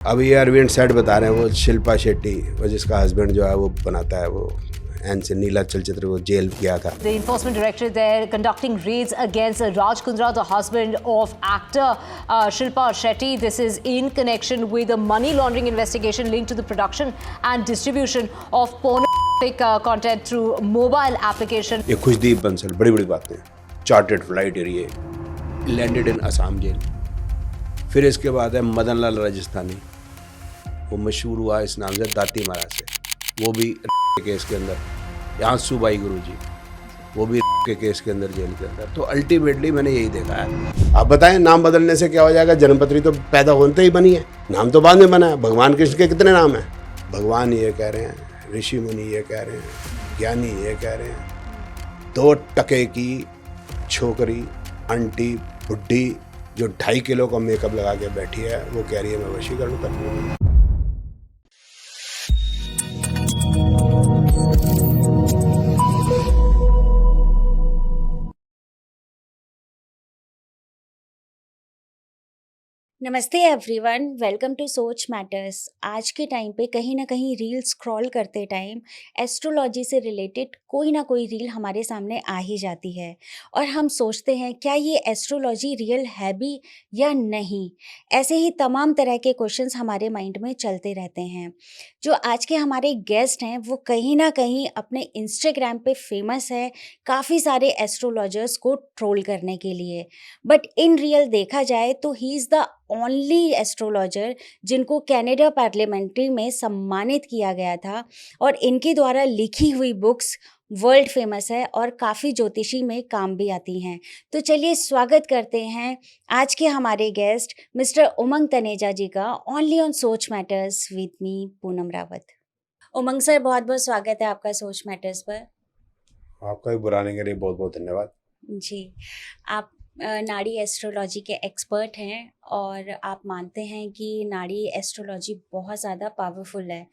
अभी ये अरविंद सेठ बता रहे हैं, वो शिल्पा शेट्टी, वो जिसका हस्बैंड जो है वो बनाता है, वो एन से नीला चलचित्र, वो जेल गया था। The enforcement directorate there conducting raids against Raj Kundra, the husband of actor Shilpa Shetty. This is in connection with a money laundering investigation linked to the production and distribution of pornographic content through mobile application. ये खुशदीप बंसल, बड़ी बड़ी बातें, chartered flight एरिए, landed in Assam jail. फिर इसके बाद है मदन लाल राजस्थानी, वो मशहूर हुआ इस नाम से दाती महाराज से, वो भी केस के अंदर। यहाँ सुबाई गुरुजी, वो भी के केस के अंदर जेल के अंदर। तो अल्टीमेटली मैंने यही देखा है। आप बताएं, नाम बदलने से क्या हो जाएगा? जन्मपत्री तो पैदा होते ही बनी है, नाम तो बाद में बना है। भगवान कृष्ण के कितने नाम हैं? भगवान ये कह रहे हैं, ऋषि मुनि ये कह रहे हैं, ज्ञानी ये कह रहे हैं। 2 टके की छोकरी, आंटी बुढ़ी जो 2.5 किलो का मेकअप लगा के बैठी है, वो कह रही है मैं वशीकरण करूँगी। नमस्ते एवरीवन, वेलकम टू सोच मैटर्स। आज के टाइम पे कहीं ना कहीं रील स्क्रॉल करते टाइम एस्ट्रोलॉजी से रिलेटेड कोई ना कोई रील हमारे सामने आ ही जाती है और हम सोचते हैं क्या ये एस्ट्रोलॉजी रियल है भी या नहीं। ऐसे ही तमाम तरह के क्वेश्चंस हमारे माइंड में चलते रहते हैं। जो आज के हमारे गेस्ट हैं वो कहीं ना कहीं अपने इंस्टाग्राम पे फेमस है काफ़ी सारे एस्ट्रोलॉजर्स को ट्रोल करने के लिए, बट इन रियल देखा जाए तो he is the only astrologer जिनको कनाडा पार्लियामेंट्री में सम्मानित किया गया था और इनके द्वारा लिखी हुई बुक्स वर्ल्ड फेमस है और काफ़ी ज्योतिषी में काम भी आती हैं। तो चलिए स्वागत करते हैं आज के हमारे गेस्ट मिस्टर उमंग तनेजा जी का, ओनली ऑन सोच matters with me Poonam Rawat. Umang sir, बहुत बहुत स्वागत है आपका सोच मैटर्स पर। आपका भी बुलाने के लिए बहुत बहुत धन्यवाद जी, आप नाड़ी एस्ट्रोलॉजी के एक्सपर्ट हैं और आप मानते हैं कि नाड़ी एस्ट्रोलॉजी बहुत ज़्यादा पावरफुल है,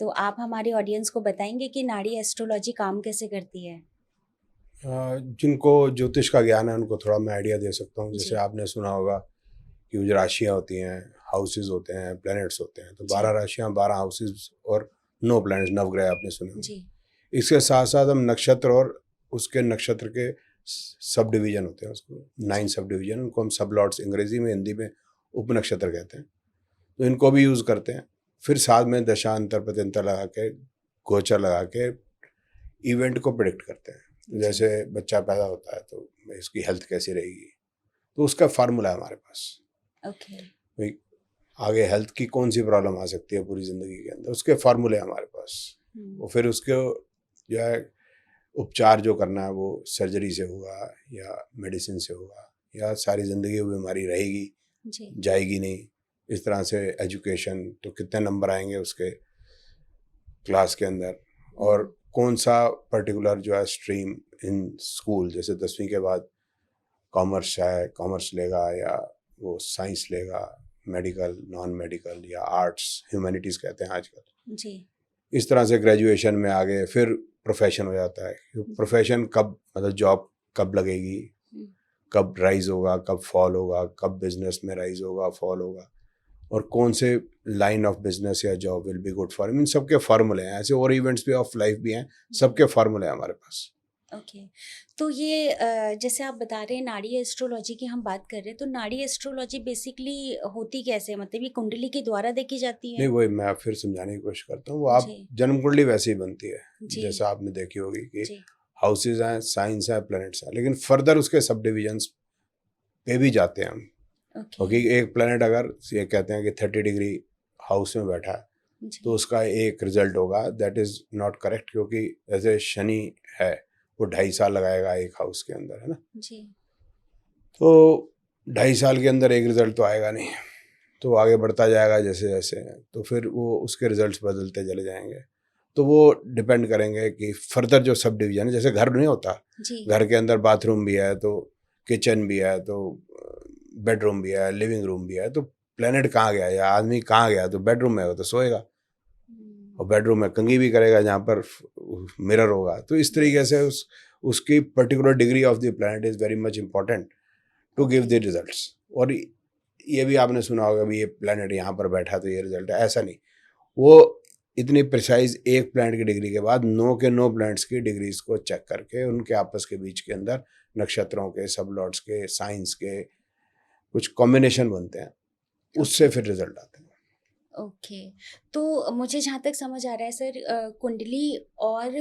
तो आप हमारे ऑडियंस को बताएंगे कि नाड़ी एस्ट्रोलॉजी काम कैसे करती है? जिनको ज्योतिष का ज्ञान है उनको थोड़ा मैं आइडिया दे सकता हूँ। जैसे जी। आपने सुना होगा कि जो राशियाँ होती हैं, हाउसेज होते हैं, प्लैनेट्स होते हैं, तो 12 राशियाँ, 12 हाउसेज और 9 प्लैनेट्स, नवग्रह आपने सुने होंगे। जी। इसके साथ साथ हम नक्षत्र और उसके नक्षत्र के सब डिवीजन होते हैं, उसको 9 सब डिवीजन, उनको हम सब लॉट्स अंग्रेजी में, हिंदी में उपनक्षत्र कहते हैं, तो इनको भी यूज़ करते हैं। फिर साथ में दशांतर प्रत्यंतर लगा के, गोचर लगा के इवेंट को प्रिडिक्ट करते हैं। जैसे बच्चा पैदा होता है तो इसकी हेल्थ कैसी रहेगी, तो उसका फार्मूला है हमारे पास। ओके। भाई आगे हेल्थ की कौन सी प्रॉब्लम आ सकती है पूरी ज़िंदगी के अंदर, उसके फार्मूले हमारे पास। और फिर उसके जो है उपचार जो करना है वो सर्जरी से होगा या मेडिसिन से होगा, या सारी ज़िंदगी वो बीमारी रहेगी, जी। जाएगी नहीं। इस तरह से एजुकेशन, तो कितने नंबर आएंगे उसके क्लास के अंदर, और कौन सा पर्टिकुलर जो है स्ट्रीम इन स्कूल, जैसे 10वीं के बाद कॉमर्स है, कॉमर्स लेगा, या वो साइंस लेगा, मेडिकल, नॉन मेडिकल, या आर्ट्स, ह्यूमैनिटीज़ कहते हैं आजकल। जी। इस तरह से ग्रेजुएशन में आगे फिर प्रोफेशन हो जाता है। प्रोफेशन कब, मतलब जॉब कब लगेगी, कब राइज होगा, कब फॉल होगा, कब बिजनेस में राइज होगा, फॉल होगा, और कौन से लाइन ऑफ बिजनेस या job will be good for him. इन सबके फार्मूले हैं। ऐसे और इवेंट्स भी ऑफ लाइफ भी हैं, सबके फार्मूले हैं हमारे पास। ओके। तो ये जैसे आप बता रहे हैं नाड़ी एस्ट्रोलॉजी की हम बात कर रहे हैं, तो नाड़ी एस्ट्रोलॉजी बेसिकली होती कैसे है? मतलब ये कुंडली के द्वारा देखी जाती है? नहीं, वही मैं फिर समझाने की कोशिश करता हूँ। वो आप जी। जन्म कुंडली वैसे ही बनती है जी। जैसा आपने देखी होगी कि जी। हाउसेज हैं, साइंस हैं, प्लैनेट्स हैं, लेकिन फर्दर उसके सब डिविजन्स पे भी जाते हैं हम। ओके। क्योंकि एक प्लैनेट अगर ये कहते हैं कि 30 डिग्री हाउस में बैठा है, जी। तो उसका एक रिजल्ट होगा, दैट इज़ नॉट करेक्ट। क्योंकि जैसे शनि है, वो 2.5 साल लगाएगा एक हाउस के अंदर, है ना, जी। तो 2.5 साल के अंदर एक रिजल्ट तो आएगा नहीं, तो आगे बढ़ता जाएगा जैसे जैसे, तो फिर वो उसके रिजल्ट्स बदलते चले जाएंगे। तो वो डिपेंड करेंगे कि फर्दर जो सब डिवीजन है, जैसे घर नहीं होता, जी। घर के अंदर बाथरूम भी है, तो किचन भी है, तो बेडरूम भी है, लिविंग रूम भी है, तो प्लेनेट कहाँ गया या आदमी कहाँ गया, तो बेडरूम में होगा तो सोएगा, और बेडरूम में कंघी भी करेगा जहाँ पर मिरर होगा। तो इस तरीके से उसकी particular degree of the planet is very much important to give the results. और ये भी आपने सुना होगा भी ये प्लैनेट यहाँ पर बैठा तो ये रिजल्ट है, ऐसा नहीं। वो इतनी प्रिसाइज एक प्लैनेट की डिग्री के बाद 9 के 9 प्लैनेट्स की डिग्रीज को चेक करके उनके आपस के बीच के अंदर नक्षत्रों के, सब लॉर्ड्स के, साइंस के कुछ कॉम्बिनेशन बनते हैं, उससे फिर रिजल्ट आते हैं। ओके, तो मुझे जहाँ तक समझ आ रहा है सर, कुंडली और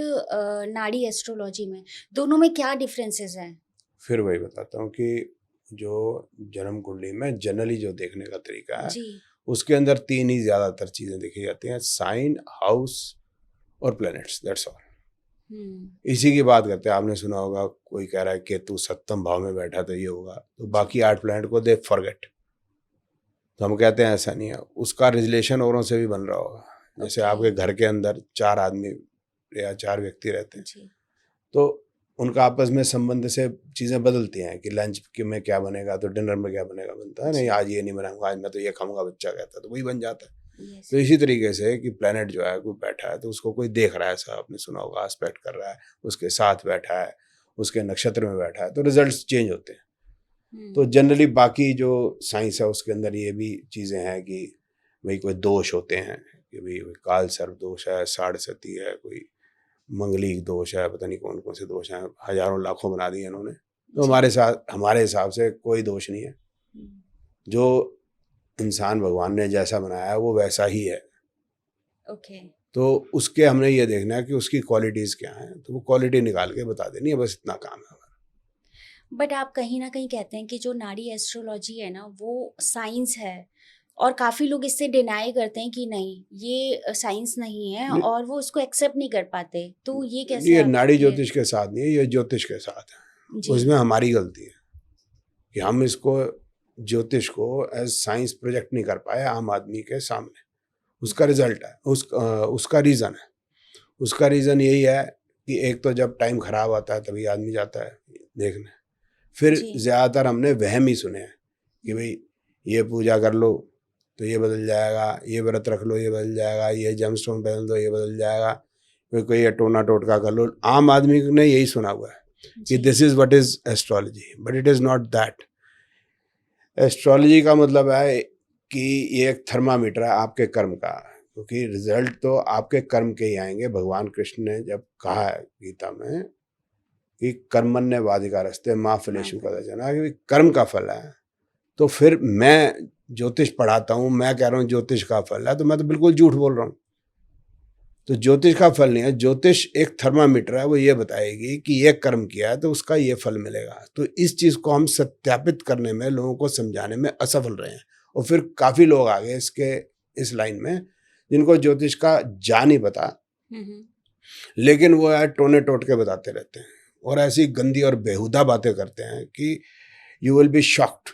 नाड़ी एस्ट्रोलॉजी में दोनों में क्या डिफरेंसेस हैं? फिर वही बताता हूँ कि जो जन्म कुंडली में जनरली जो देखने का तरीका है, जी। उसके अंदर 3 ही ज़्यादातर चीज़ें देखी जाती हैं, साइन, हाउस और प्लैनेट्स, दैट्स ऑल। इसी की बात करते हैं। आपने सुना होगा कोई कह रहा है केतु 7वें भाव में बैठा तो ये होगा, तो बाकी 8 प्लैनेट को दे फॉरगेट। तो हम कहते हैं ऐसा नहीं है, उसका रिलेशन औरों से भी बन रहा होगा। जैसे Okay. आपके घर के अंदर 4 आदमी या 4 व्यक्ति रहते हैं, जी। तो उनका आपस में संबंध से चीज़ें बदलती हैं कि लंच में क्या बनेगा तो डिनर में क्या बनेगा, बनता है नहीं, आज ये नहीं बनाऊंगा, आज मैं तो ये खाऊंगा, बच्चा कहता है तो वही बन जाता है। Yes. तो इसी तरीके से कि प्लैनेट जो है कोई बैठा है तो उसको कोई देख रहा है, ऐसा आपने सुना होगा, एस्पेक्ट कर रहा है, उसके साथ बैठा है, उसके नक्षत्र में बैठा है, तो रिजल्ट्स चेंज होते हैं। तो जनरली बाकी जो साइंस है उसके अंदर ये भी चीज़ें हैं कि भाई कोई दोष होते हैं कि भाई काल सर्प दोष है, साढ़ सती है, कोई मंगलिक दोष है, पता नहीं कौन कौन से दोष हैं, हजारों लाखों बना दिए इन्होंने। तो हमारे हिसाब से कोई दोष नहीं है। जो इंसान भगवान ने जैसा बनाया है वो वैसा ही है। ओके। तो उसके हमने ये देखना है कि उसकी क्वालिटीज़ क्या हैं, तो वो क्वालिटी निकाल के बता देनी है, बस इतना काम है हमारा। बट आप कहीं ना कहीं कहते हैं कि जो नाड़ी एस्ट्रोलॉजी है ना वो साइंस है, और काफ़ी लोग इससे डिनाई करते हैं कि नहीं ये साइंस नहीं है, नहीं। और वो उसको एक्सेप्ट नहीं कर पाते, तो ये कैसे ये आप नाड़ी ये- ज्योतिष के साथ नहीं है, ये ज्योतिष के साथ है। जी। उसमें हमारी गलती है कि हम इसको ज्योतिष को एज साइंस प्रोजेक्ट नहीं कर पाए आम आदमी के सामने। उसका रिजल्ट है, उसका रीज़न है। उसका रीज़न यही है कि एक तो जब टाइम खराब आता है तभी आदमी जाता है देखने। फिर जी। ज़्यादातर हमने वहम ही सुने हैं कि भाई ये पूजा कर लो तो ये बदल जाएगा, ये व्रत रख लो ये बदल जाएगा, ये जेमस्टोन पहन दो ये बदल जाएगा, कोई ये टोना टोटका कर लो। आम आदमी ने यही सुना हुआ है कि जी। This is what is astrology, but it is not that. Astrology का मतलब है कि ये एक थर्मामीटर है आपके कर्म का, क्योंकि रिजल्ट तो आपके कर्म के ही आएंगे। भगवान कृष्ण ने जब कहा है गीता में कि कर्मण्य वाधिकारस्ते माँ फलेषु कदाचन, कि कर्म का फल है, तो फिर मैं ज्योतिष पढ़ाता हूँ, मैं कह रहा हूँ ज्योतिष का फल है, तो मैं तो बिल्कुल झूठ बोल रहा हूँ। तो ज्योतिष का फल नहीं है, ज्योतिष एक थर्मामीटर है, वो ये बताएगी कि ये कर्म किया है तो उसका ये फल मिलेगा। तो इस चीज़ को हम सत्यापित करने में, लोगों को समझाने में असफल रहे हैं, और फिर काफ़ी लोग आ गए इस लाइन में जिनको ज्योतिष का जा नहीं पता, लेकिन वो यार टोने टोट के बताते रहते हैं और ऐसी गंदी और बेहुदा बातें करते हैं कि यू विल बी शॉक्ड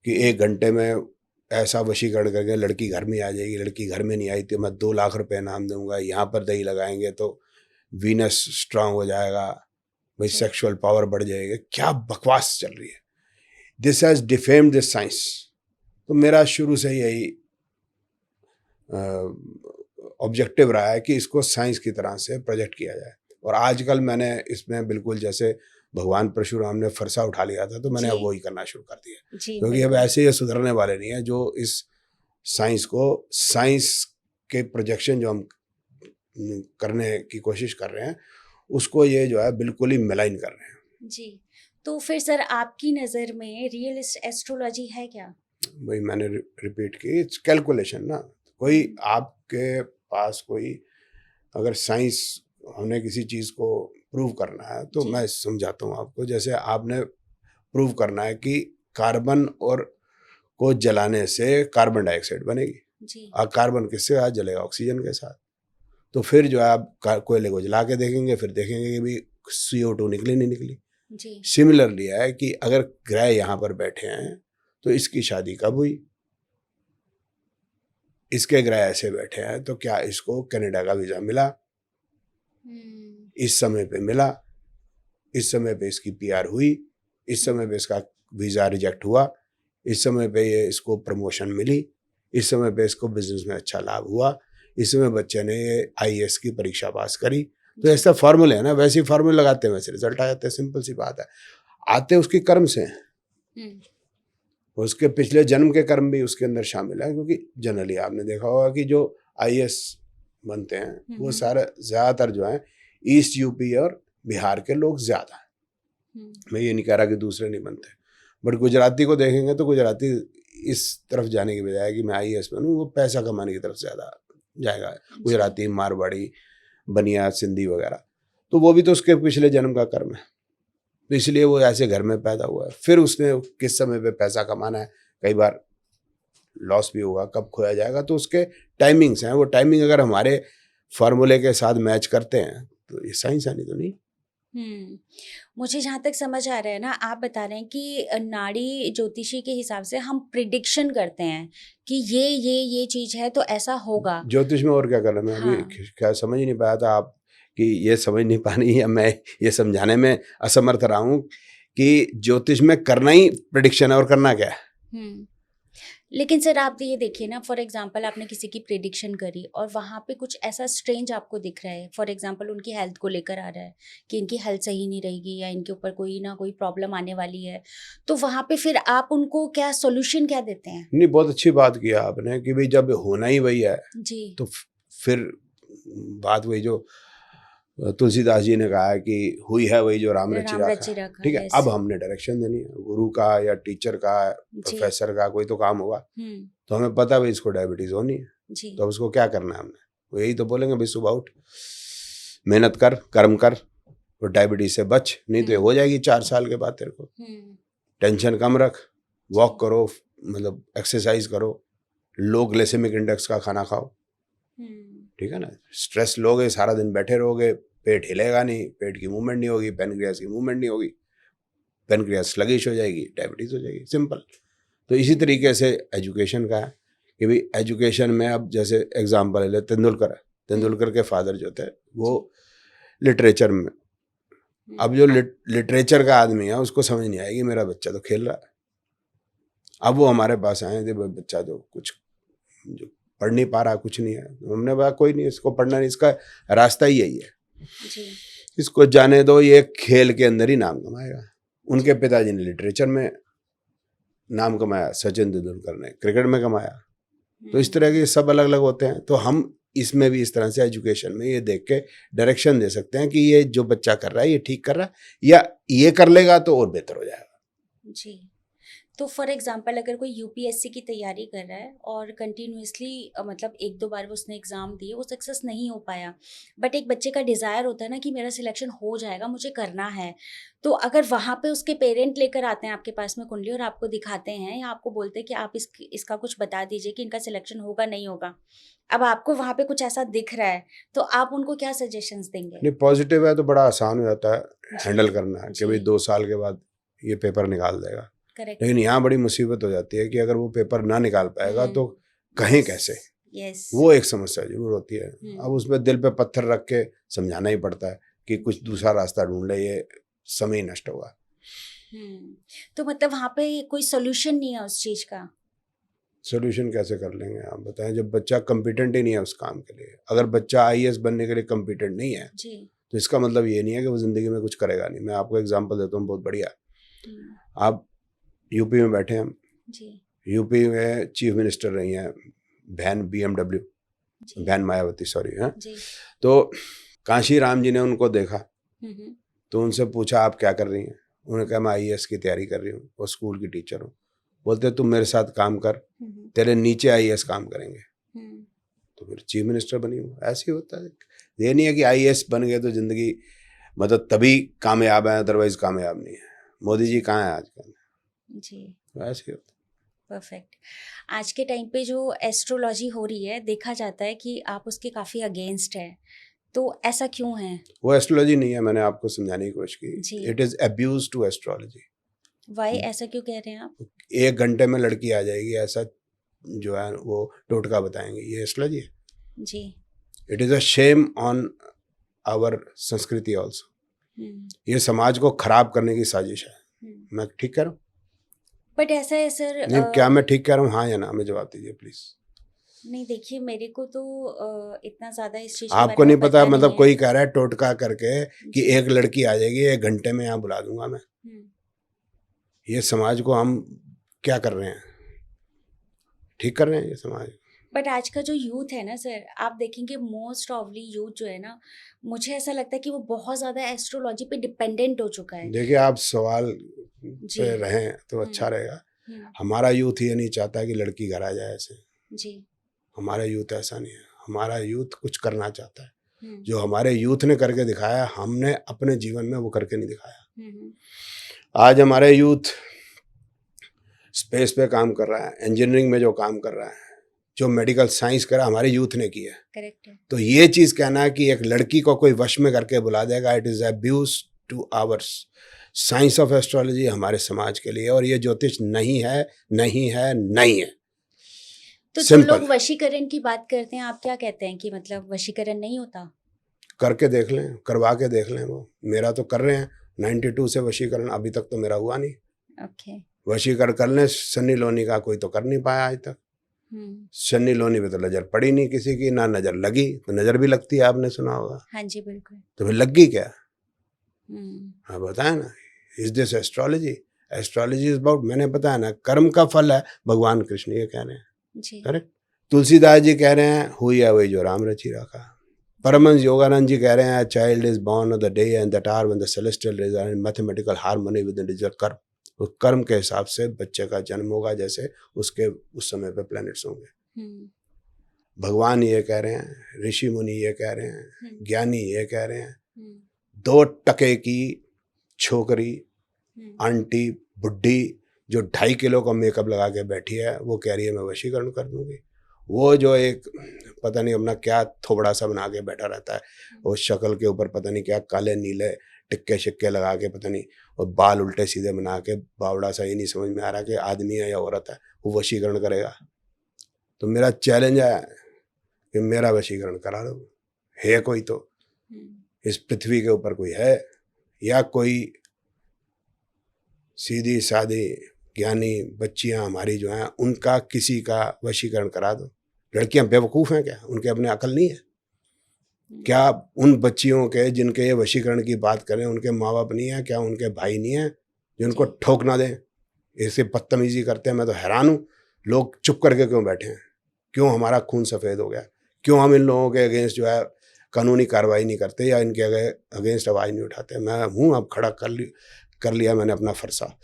कि 1 घंटे में ऐसा वशीकरण करके लड़की घर में आ जाएगी, लड़की घर में नहीं आई तो मैं 2 लाख रुपए इनाम दूंगा, यहाँ पर दही लगाएंगे तो वीनस स्ट्रांग हो जाएगा, भाई सेक्सुअल पावर बढ़ जाएगी। क्या बकवास चल रही है। This has defamed this science. तो मेरा शुरू से यही ऑब्जेक्टिव रहा है कि इसको साइंस की तरह से प्रोजेक्ट किया जाए। और आजकल मैंने इसमें बिल्कुल जैसे भगवान परशुराम ने फरसा उठा लिया था, तो मैंने अब वही करना शुरू कर दिया, क्योंकि अब ऐसे ये सुधरने वाले नहीं है। जो इस साइंस को, साइंस के प्रोजेक्शन जो हम करने की कोशिश कर रहे हैं, उसको ये जो है बिल्कुल ही मिलाइन कर रहे हैं। जी। तो फिर सर आपकी नज़र में रियल एस्ट्रोलॉजी है क्या? भाई मैंने रिपीट की, इट्स कैलकुलेशन ना। कोई आपके पास कोई अगर साइंस हमने किसी चीज़ को प्रूव करना है तो मैं समझाता हूँ आपको। जैसे आपने प्रूव करना है कि कार्बन और को जलाने से कार्बन डाइऑक्साइड बनेगी, जी। और कार्बन किसके साथ जलेगा? ऑक्सीजन के साथ। तो फिर जो है आप कोयले को जला के देखेंगे, फिर देखेंगे कि भी CO2 निकली नहीं निकली। जी। सिमिलरली है कि अगर ग्रह यहाँ पर बैठे हैं तो इसकी शादी कब हुई, इसके ग्रह ऐसे बैठे हैं तो क्या इसको कनाडा का वीज़ा मिला, इस समय पे मिला, इस समय पे इसकी PR हुई, इस समय पे इसका वीज़ा रिजेक्ट हुआ, इस समय पे ये इसको प्रमोशन मिली, इस समय पे इसको बिजनेस में अच्छा लाभ हुआ, इस समय बच्चे ने ये IAS की परीक्षा पास करी। तो ऐसा फार्मूले है ना, वैसे ही फार्मूले लगाते हैं, वैसे रिजल्ट आ जाते हैं। सिंपल सी बात है। आते उसके कर्म से हैं, उसके पिछले जन्म के कर्म भी उसके अंदर शामिल है, क्योंकि जनरली आपने देखा होगा कि जो आईएएस बनते हैं वो सारे ज़्यादातर जो हैं ईस्ट यूपी और बिहार के लोग ज़्यादा हैं। मैं ये नहीं कह रहा कि दूसरे नहीं बनते, बट गुजराती को देखेंगे तो गुजराती इस तरफ जाने की बजाय कि मैं आईएएस बनूं, वो पैसा कमाने की तरफ ज़्यादा जाएगा। गुजराती, मारवाड़ी, बनिया, सिंधी वगैरह, तो वो भी तो उसके पिछले जन्म का कर्म है, तो इसलिए वो ऐसे घर में पैदा हुआ है। फिर उसने किस समय पे पैसा कमाना है, कई बार लॉस भी होगा, कब खोया जाएगा, तो उसके टाइमिंग्स हैं। वो टाइमिंग अगर हमारे फार्मूले के साथ मैच करते हैं तो ये साइंस है, नहीं तो नहीं। मुझे जहाँ तक समझ आ रहा है ना, आप बता रहे हैं कि नाड़ी ज्योतिषी के हिसाब से हम प्रिडिक्शन करते हैं कि ये चीज़ है तो ऐसा होगा। ज्योतिष में और क्या करना, मैं हाँ। अभी क्या समझ ही नहीं पाया था आप कि ये समझ नहीं पानी, या मैं ये समझाने में असमर्थ रहा हूँ कि ज्योतिष में करना ही प्रिडिक्शन है, और करना क्या है। लेकिन सर आप ये देखिए ना, फॉर एग्जांपल आपने किसी की प्रिडिक्शन करी और वहाँ पे कुछ ऐसा स्ट्रेंज आपको दिख रहा है, फॉर एग्जांपल उनकी हेल्थ को लेकर आ रहा है कि इनकी हेल्थ सही नहीं रहेगी या इनके ऊपर कोई ना कोई प्रॉब्लम आने वाली है, तो वहाँ पे फिर आप उनको क्या सोल्यूशन क्या देते हैं? नहीं, बहुत अच्छी बात किया आपने कि भाई जब होना ही वही है जी। तो फिर बात वही जो तुलसीदास जी ने कहा है कि हुई है वही जो राम रचि रखा है। ठीक है, अब हमने डायरेक्शन देनी है, गुरु का या टीचर का, प्रोफेसर का कोई तो काम होगा। तो हमें पता है भाई इसको डायबिटीज होनी है, तो अब उसको क्या करना है, हमने वो यही तो बोलेंगे भाई सुबह उठ, मेहनत कर, कर्म कर, और डायबिटीज से बच, नहीं तो ये हो जाएगी 4 साल के बाद तेरे को। टेंशन कम रख, वॉक करो, मतलब एक्सरसाइज करो, लो ग्लाइसेमिक इंडेक्स का खाना खाओ, ठीक है ना। स्ट्रेस लोगे, सारा दिन बैठे रहोगे, पेट हिलेगा नहीं, पेट की मूवमेंट नहीं होगी, पेनक्रियास की मूवमेंट नहीं होगी, पेनक्रियास स्लगिश हो जाएगी, डायबिटीज हो जाएगी, सिंपल। तो इसी तरीके से एजुकेशन का है कि भाई एजुकेशन में अब जैसे एग्जाम्पल ले, तेंदुलकर के फादर जो थे वो लिटरेचर में, अब जो लिटरेचर का आदमी है उसको समझ नहीं आएगी मेरा बच्चा तो खेल रहा है। अब वो हमारे पास आए थे, बच्चा तो कुछ जो पढ़ नहीं पा रहा, कुछ नहीं है, हमने कहा कोई नहीं, इसको पढ़ना नहीं, इसका रास्ता ही यही है जी। इसको जाने दो, ये खेल के अंदर ही नाम कमाएगा। उनके पिताजी ने लिटरेचर में नाम कमाया, सचिन तेंदुलकर ने क्रिकेट में कमाया, तो इस तरह के सब अलग अलग होते हैं। तो हम इसमें भी इस तरह से एजुकेशन में ये देख के डायरेक्शन दे सकते हैं कि ये जो बच्चा कर रहा है ये ठीक कर रहा है, या ये कर लेगा तो और बेहतर हो जाएगा। जी। तो फॉर एग्जांपल अगर कोई यूपीएससी की तैयारी कर रहा है और कंटिन्यूसली मतलब 1-2 बार वो उसने एग्ज़ाम दिए, वो सक्सेस नहीं हो पाया, बट एक बच्चे का डिज़ायर होता है ना कि मेरा सिलेक्शन हो जाएगा, मुझे करना है, तो अगर वहाँ पे उसके पेरेंट लेकर आते हैं आपके पास में कुंडली और आपको दिखाते हैं या आपको बोलते हैं कि आप इसका कुछ बता दीजिए कि इनका सिलेक्शन होगा नहीं होगा, अब आपको वहाँ पे कुछ ऐसा दिख रहा है, तो आप उनको क्या सजेशंस देंगे? नहीं, पॉजिटिव है तो बड़ा आसान हो जाता है हैंडल करना कि भाई 2 साल के बाद ये पेपर निकाल देगा। करेक्ट। लेकिन यहाँ बड़ी मुसीबत हो जाती है कि अगर वो पेपर ना निकाल पाएगा तो कहें कैसे, यस। वो एक समस्या जरूर होती है। अब उसमें दिल पे पत्थर रख के समझाना ही पड़ता है कि कुछ दूसरा रास्ता ढूंढ ले, ये समय नष्ट होगा। तो मतलब वहाँ पे कोई सोल्यूशन नहीं है उस चीज का? सोल्यूशन कैसे कर लेंगे आप बताएं, जब बच्चा कम्पिटेंट ही नहीं है उस काम के लिए। अगर बच्चा आईएएस बनने के लिए कम्पिटेंट नहीं है जी। तो इसका मतलब ये नहीं है कि वो जिंदगी में कुछ करेगा नहीं। मैं आपको एग्जांपल देता हूँ बहुत बढ़िया। आप यूपी में बैठे हैं, जी। यूपी में चीफ मिनिस्टर रही हैं बहन BMW, बहन मायावती, सॉरी, हैं। तो कांशी राम जी ने उनको देखा तो उनसे पूछा आप क्या कर रही हैं, उन्होंने कहा मैं आईएएस की तैयारी कर रही हूँ और स्कूल की टीचर हूँ। बोलते तुम मेरे साथ काम कर, तेरे नीचे आईएएस काम करेंगे, तो फिर चीफ मिनिस्टर बनी हूँ। ऐसे ही होता है, ये नहीं है कि आईएएस बन गए तो जिंदगी मतलब तभी कामयाब है, अदरवाइज कामयाब नहीं है। मोदी जी कहाँ है आजकल जी। ऐसे होता। परफेक्ट। आज के टाइम पे जो एस्ट्रोलॉजी हो रही है, देखा जाता है कि आप उसके काफ़ी अगेंस्ट है, तो ऐसा क्यों है? वो एस्ट्रोलॉजी नहीं है, मैंने आपको समझाने की कोशिश की। It is abuse to astrology. Why, ऐसा क्यों कह रहे हैं आप? 1 घंटे में लड़की आ जाएगी ऐसा जो है वो टोटका बताएंगे, ये एस्ट्रोलॉजी है जी। It is a shame on our संस्कृति ऑल्सो। ये समाज को खराब करने की साजिश है। मैं ठीक कह रहा हूँ? बट ऐसा है सर, नहीं, क्या मैं ठीक कह रहा हूँ, हाँ या ना में जवाब दीजिए प्लीज। नहीं देखिए, मेरे को तो इतना ज्यादा इस चीज आपको नहीं पता, मतलब कोई कह रहा है टोटका करके कि एक लड़की आ जाएगी 1 घंटे में यहाँ बुला दूंगा मैं। ये समाज को हम क्या कर रहे हैं? ठीक कर रहे हैं ये समाज? बट आज का जो यूथ है ना सर, आप देखेंगे मोस्ट ऑफली यूथ जो है ना, मुझे ऐसा लगता है कि वो बहुत ज़्यादा एस्ट्रोलॉजी पे डिपेंडेंट हो चुका है। देखिए, आप सवाल जी। पे रहें तो अच्छा रहेगा। हम्म, हमारा यूथ ये नहीं चाहता कि लड़की घर आ जाए ऐसे। जी। हमारा यूथ ऐसा नहीं है। हमारा यूथ कुछ करना चाहता है। हम्म, जो हमारे यूथ ने करके दिखाया, हमने अपने जीवन में वो करके नहीं दिखाया। हम्म, आज हमारे यूथ स्पेस पे काम कर रहा है, इंजीनियरिंग में जो काम कर रहा है, जो मेडिकल साइंस करा, हमारे यूथ ने किया है। करेक्ट है। तो ये चीज़ कहना है कि एक लड़की को कोई वश में करके बुला देगा, it is abuse two hours science of astrology हमारे समाज के लिए। और ये ज्योतिष नहीं है, नहीं है, नहीं है। तो जो सिंपल। लोग वशीकरण की बात करते हैं, आप क्या कहते हैं कि मतलब वशीकरण नहीं होता? करके देख लें, करवा के देख लें। वो मेरा तो कर रहे हैं 92 से वशीकरण, अभी तक तो मेरा हुआ नहीं। ओके। वशीकरण कर लें। सन्नी लोनी का कोई तो कर नहीं पाया आज तक। सन्नी लोनी पे तो नजर पड़ी नहीं किसी की, ना नजर लगी। तो नजर भी लगती है, आपने सुना होगा। हाँ जी, बिल्कुल। तो फिर लग गई क्या? हम्म, हाँ, बताया ना। Is this astrology? Astrology is about, मैंने बताया ना, कर्म का फल है। भगवान कृष्ण ये कह रहे हैं। जी। करेक्ट। तुलसीदास जी कह रहे हैं, हुई है वही जो राम रचि रखा। परमहंस योगानंद जी कह रहे हैं, child is born on the day and that hour when the celestial rays are in mathematical harmony with the karma. उस कर्म के हिसाब से बच्चे का जन्म होगा, जैसे उसके उस समय पे प्लैनेट्स होंगे। भगवान ये कह रहे हैं, ऋषि मुनि ये कह रहे हैं, ज्ञानी ये कह रहे हैं। 2 टके की छोकरी, आंटी बुढ़ी जो 2.5 किलो का मेकअप लगा के बैठी है, वो कह रही है मैं वशीकरण कर दूंगी। वो जो एक पता नहीं अपना क्या थोबड़ा सा बना के बैठा रहता है, वो शक्ल के ऊपर पता नहीं क्या काले नीले टिक्के शिक्के लगा के, पता नहीं, और बाल उल्टे सीधे बना के, बावड़ा सा, ये नहीं समझ में आ रहा कि आदमी है या औरत है, वो वशीकरण करेगा। तो मेरा चैलेंज है कि मेरा वशीकरण करा दो। है कोई तो इस पृथ्वी के ऊपर कोई है, या कोई सीधी सादी ज्ञानी बच्चियां हमारी जो हैं, उनका किसी का वशीकरण करा दो। लड़कियां बेवकूफ़ हैं क्या? उनके अपने अकल नहीं है क्या? उन बच्चियों के जिनके ये वशीकरण की बात करें, उनके माँ बाप नहीं है क्या? उनके भाई नहीं है जो उनको ठोक ना दें? ऐसे बदतमीजी करते हैं। मैं तो हैरान हूँ, लोग चुप करके क्यों बैठे हैं? क्यों हमारा खून सफ़ेद हो गया? क्यों हम इन लोगों के अगेंस्ट जो है कानूनी कार्रवाई नहीं करते, या इनके अगेंस्ट आवाज़ नहीं उठाते? मैं हूँ, अब खड़ा कर लिया मैंने अपना फरसा।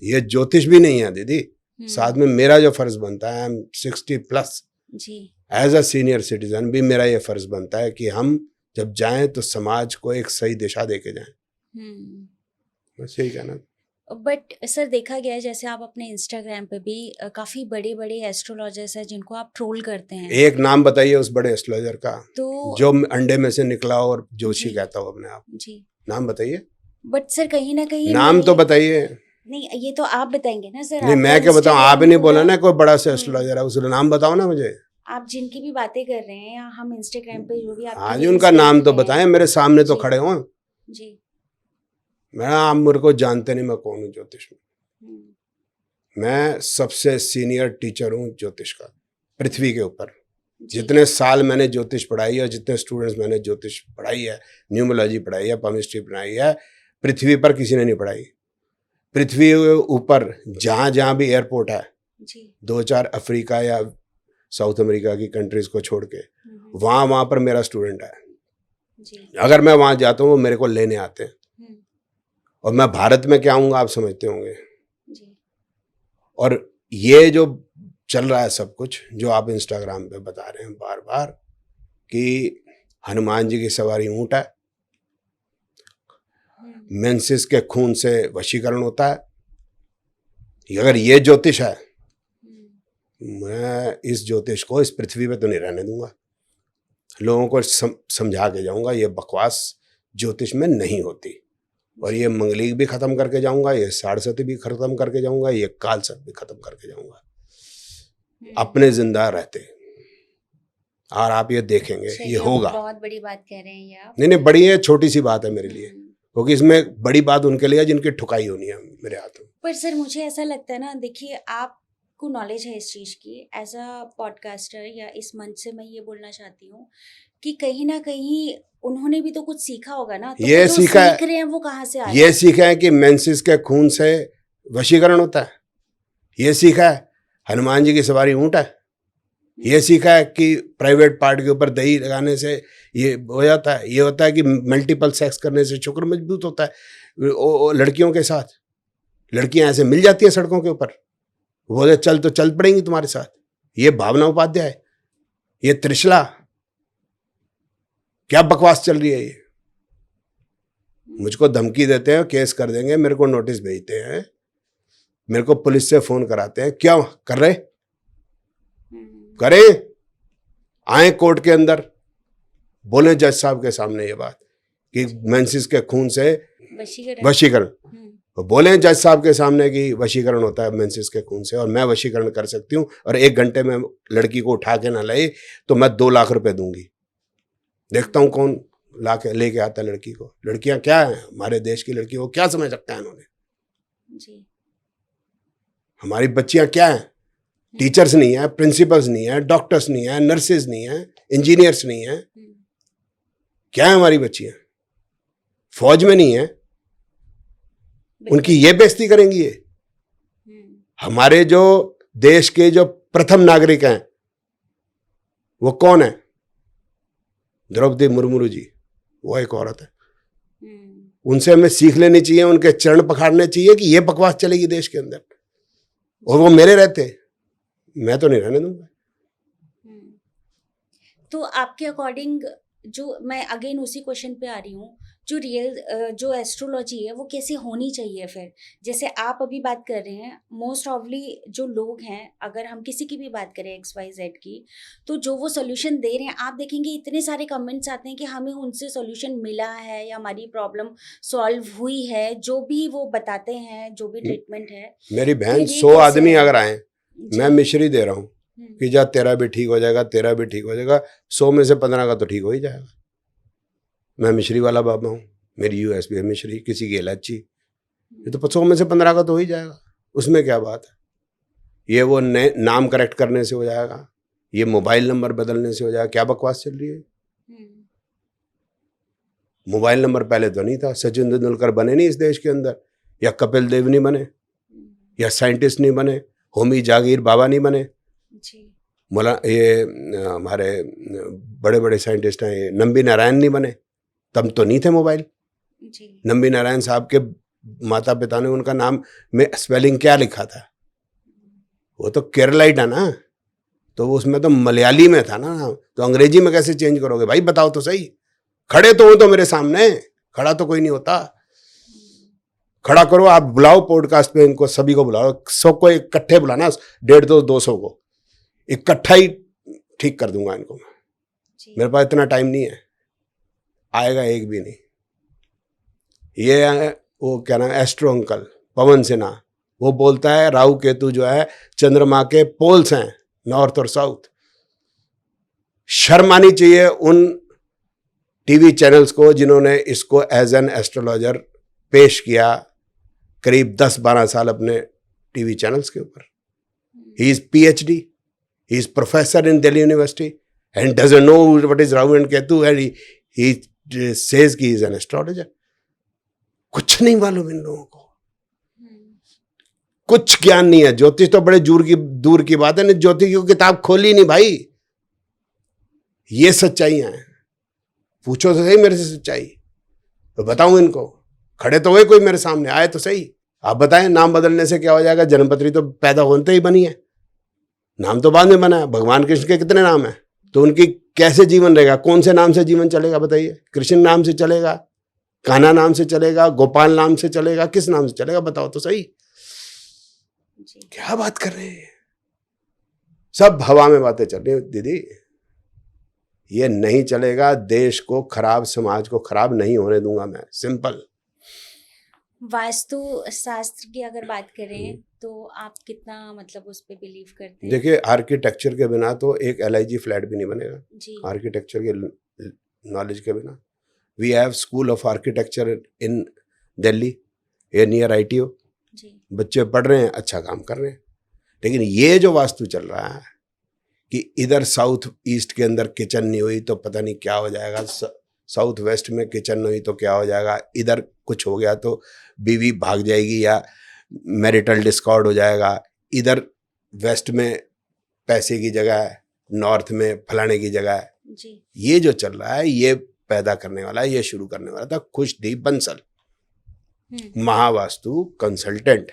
ये ज्योतिष भी नहीं है दीदी। साथ में मेरा जो फर्ज बनता है, 60+ जी, एज अ सीनियर सिटीजन भी मेरा ये फर्ज बनता है कि हम जब जाएं तो समाज को एक सही दिशा दे के जाएं। बस यही कहना। बट सर देखा गया है, जैसे आप अपने इंस्टाग्राम पे भी काफी बड़े बड़े एस्ट्रोलॉजर्स हैं जिनको आप ट्रोल करते हैं। एक नाम बताइए उस बड़े एस्ट्रोलॉजर का, तो जो अंडे में से निकला और जोशी जी, कहता हो अपने आप। जी। नाम बताइए, बट सर कहीं ना कहीं नाम तो बताइए। नहीं, ये तो आप बताएंगे ना सर। नहीं, आपका मैं क्या बताऊं? आप ही नहीं बोला Instagram ना कोई बड़ा सा एस्ट्रोलॉजर है, उसका नाम बताओ ना मुझे। आप जिनकी भी बातें कर रहे हैं, या हम इंस्टाग्राम पे जो भी हाँ आपकी जी, reels उनका देख नाम तो रहे हैं। बताएं, मेरे सामने तो जी, खड़े हों। जी। मैं, आप मेरे को जानते नहीं मैं कौन हूँ ज्योतिष में। हम्म, मैं सबसे सीनियर टीचर हूँ ज्योतिष का पृथ्वी के ऊपर। जी, जितने साल मैंने ज्योतिष पढ़ाई है, जितने स्टूडेंट्स मैंने ज्योतिष पढ़ाई है, न्यूमोलॉजी पढ़ाई है, केमिस्ट्री पढ़ाई है, पृथ्वी पर किसी ने नहीं पढ़ाई। पृथ्वी के ऊपर जहाँ जहाँ भी एयरपोर्ट है, जी, 2-4 अफ्रीका या साउथ अमेरिका की कंट्रीज को छोड़ के, हम्म, वहाँ पर मेरा स्टूडेंट है। जी, अगर मैं वहाँ जाता हूँ, वो मेरे को लेने आते हैं। हम्म, और मैं भारत में क्या आऊँगा आप समझते होंगे। जी, और ये जो चल रहा है सब कुछ, जो आप इंस्टाग्राम पे बता रहे हैं बार बार कि हनुमान जी की सवारी ऊँट है, मेंसिस के खून से वशीकरण होता है, अगर ये ज्योतिष है, मैं इस ज्योतिष को इस पृथ्वी पे तो नहीं रहने दूंगा। लोगों को समझा के जाऊंगा ये बकवास ज्योतिष में नहीं होती। और ये मंगलिक भी खत्म करके जाऊंगा, ये सारस्वती भी खत्म करके जाऊंगा, ये कालसर्प भी खत्म करके जाऊंगा अपने जिंदा रहते। और आप ये देखेंगे ये होगा। बहुत बड़ी बात कह रहे हैं ये आप। नहीं, बड़ी है, छोटी सी बात है मेरे लिए, क्योंकि इसमें बड़ी बात उनके लिए जिनकी ठुकाई होनी है मेरे हाथों। पर सर मुझे ऐसा लगता है ना, देखिए आपको नॉलेज है इस चीज़ की, एज अ पॉडकास्टर या इस मंच से मैं ये बोलना चाहती हूँ कि कहीं ना कहीं उन्होंने भी तो कुछ सीखा होगा ना। तो ये वो जो सीखा है, सीख रहे हैं वो कहाँ से आ रहा ये सीखा है कि मेंसिस के खून से वशीकरण होता है। ये सीखा है हनुमान जी की सवारी ऊँट है, ये सीखा है कि प्राइवेट पार्ट के ऊपर दही लगाने से ये हो जाता है, ये होता है कि मल्टीपल सेक्स करने से शुक्र मजबूत होता है। लड़कियों के साथ लड़कियां ऐसे मिल जाती हैं सड़कों के ऊपर, बोले चल तो चल पड़ेंगी तुम्हारे साथ। ये भावना उपाध्याय, ये त्रिशला, क्या बकवास चल रही है ये। मुझको धमकी देते हैं, केस कर देंगे, मेरे को नोटिस भेजते हैं, मेरे को पुलिस से फोन कराते हैं। क्या कर रहे, करें, आए कोर्ट के अंदर, बोले जज साहब के सामने ये बात कि मेंसेस के खून से वशीकरण, बोले जज साहब के सामने कि वशीकरण होता है मेंसेस के खून से, और मैं वशीकरण कर सकती हूँ, और 1 घंटे में लड़की को उठा के ना लाए तो मैं 2 लाख रुपए दूंगी। देखता हूँ कौन ला के लेके आता है लड़की को। लड़कियां क्या है, हमारे देश की लड़की को क्या समझ रखा है इन्होंने जी। हमारी बच्चियां क्या है, टीचर्स नहीं है, प्रिंसिपल्स नहीं है, डॉक्टर्स नहीं है, नर्सेज नहीं है, इंजीनियर्स नहीं है, क्या है हमारी बच्चियां, फौज में नहीं है, उनकी ये बेइज्जती करेंगी ये। हमारे जो देश के जो प्रथम नागरिक हैं वो कौन है, द्रौपदी मुर्मू जी, वो एक औरत है। उनसे हमें सीख लेनी चाहिए, उनके चरण पखाड़ने चाहिए कि ये बकवास चलेगी देश के अंदर, और वो मेरे रहते, मैं तो नहीं रहने दूंगा। तो आपके अकॉर्डिंग, जो मैं अगेन उसी क्वेश्चन पे आ रही हूँ, जो रियल जो एस्ट्रोलॉजी है वो कैसे होनी चाहिए फिर? जैसे आप अभी बात कर रहे हैं, मोस्ट ऑफली जो लोग हैं, अगर हम किसी की भी बात करें XYZ की, तो जो वो सोल्यूशन दे रहे हैं, आप देखेंगे इतने सारे कमेंट्स आते हैं कि हमें उनसे सोल्यूशन मिला है या हमारी प्रॉब्लम सॉल्व हुई है, जो भी वो बताते हैं, जो भी ट्रीटमेंट है। मेरी तो बहन ये 100 कैसे आदमी है? अगर आए, मैं मिश्री दे रहा हूँ कि जा तेरा भी ठीक हो जाएगा, तेरा भी ठीक हो जाएगा, 100 में से 15 का तो ठीक हो ही जाएगा। मैं मिश्री वाला बाबा हूँ, मेरी USB है मिश्री, किसी की इलायची, ये तो 100 में से 15 का तो हो ही जाएगा, उसमें क्या बात है। ये वो नाम करेक्ट करने से हो जाएगा, ये मोबाइल नंबर बदलने से हो जाएगा, क्या बकवास चल रही है। मोबाइल नंबर पहले तो नहीं था, सचिन तेंदुलकर बने नहीं इस देश के अंदर, या कपिल देव नहीं बने, या साइंटिस्ट नहीं बने, होमी जागीर बाबा नहीं बने, ये हमारे बड़े बड़े साइंटिस्ट हैं, ये नंबी नारायण नहीं बने, तब तो नहीं थे मोबाइल। नंबी नारायण साहब के माता पिता ने उनका नाम में स्पेलिंग क्या लिखा था, वो तो केरलाइट है ना, तो उसमें तो मलयाली में था ना, तो अंग्रेजी में कैसे चेंज करोगे भाई, बताओ तो सही। खड़े तो हो तो मेरे सामने, खड़ा तो कोई नहीं होता, खड़ा करो, आप बुलाओ पॉडकास्ट पे, इनको सभी को बुलाओ, 100 को इकट्ठे बुलाना, 150-200 को इकट्ठा ही ठीक कर दूंगा इनको मैं। मेरे पास इतना टाइम नहीं है, आएगा एक भी नहीं। ये है वो क्या नाम, एस्ट्रो अंकल पवन सिन्हा, वो बोलता है राहु केतु जो है चंद्रमा के पोल्स हैं, नॉर्थ और साउथ। शर्म आनी चाहिए उन टीवी चैनल्स को जिन्होंने इसको एज एन एस्ट्रोलॉजर पेश किया, करीब 10-12 साल अपने टीवी चैनल्स के ऊपर। He is PhD, he is professor in Delhi University and doesn't know what is Rahu and Ketu, and he says he is an astrologer. कुछ नहीं मालूम इन लोगों को, कुछ ज्ञान नहीं है। ज्योतिष तो बड़े दूर की बात है, ने ज्योतिष की किताब खोली नहीं भाई। ये सच्चाइयां हैं, पूछो तो सही मेरे से सच्चाई, तो बताऊं इनको। खड़े तो हुए कोई मेरे सामने, आए तो सही, आप बताएं नाम बदलने से क्या हो जाएगा। जन्मपत्री तो पैदा होते ही बनी है, नाम तो बाद में बना है। भगवान कृष्ण के कितने नाम हैं, तो उनकी कैसे जीवन रहेगा, कौन से नाम से जीवन चलेगा बताइए। कृष्ण नाम से चलेगा, कान्हा नाम से चलेगा, गोपाल नाम से चलेगा, किस नाम से चलेगा बताओ तो सही। क्या बात कर रहे हैं, सब हवा में बातें चल रही है दीदी। ये नहीं चलेगा, देश को खराब, समाज को खराब नहीं होने दूंगा मैं, सिंपल। वास्तु शास्त्र की अगर बात करें तो आप कितना मतलब उस पे बिलीव करते हैं? देखिए, आर्किटेक्चर के बिना तो एक LIG फ्लैट भी नहीं बनेगा जी। आर्किटेक्चर के नॉलेज के बिना। We have school of architecture in Delhi, ये नियर ITO, बच्चे पढ़ रहे हैं, अच्छा काम कर रहे हैं। लेकिन ये जो वास्तु चल रहा है कि इधर साउथ ईस्ट के अंदर किचन नहीं हुई तो पता नहीं क्या हो जाएगा, साउथ वेस्ट में किचन नहीं हुई तो क्या हो जाएगा, इधर कुछ हो गया तो बीवी भाग जाएगी या मैरिटल डिस्कॉर्ड हो जाएगा, इधर वेस्ट में पैसे की जगह है, नॉर्थ में फलाने की जगह है। जी। ये जो चल रहा है ये पैदा करने वाला, ये शुरू करने वाला था खुशदीप बंसल, महावास्तु कंसल्टेंट।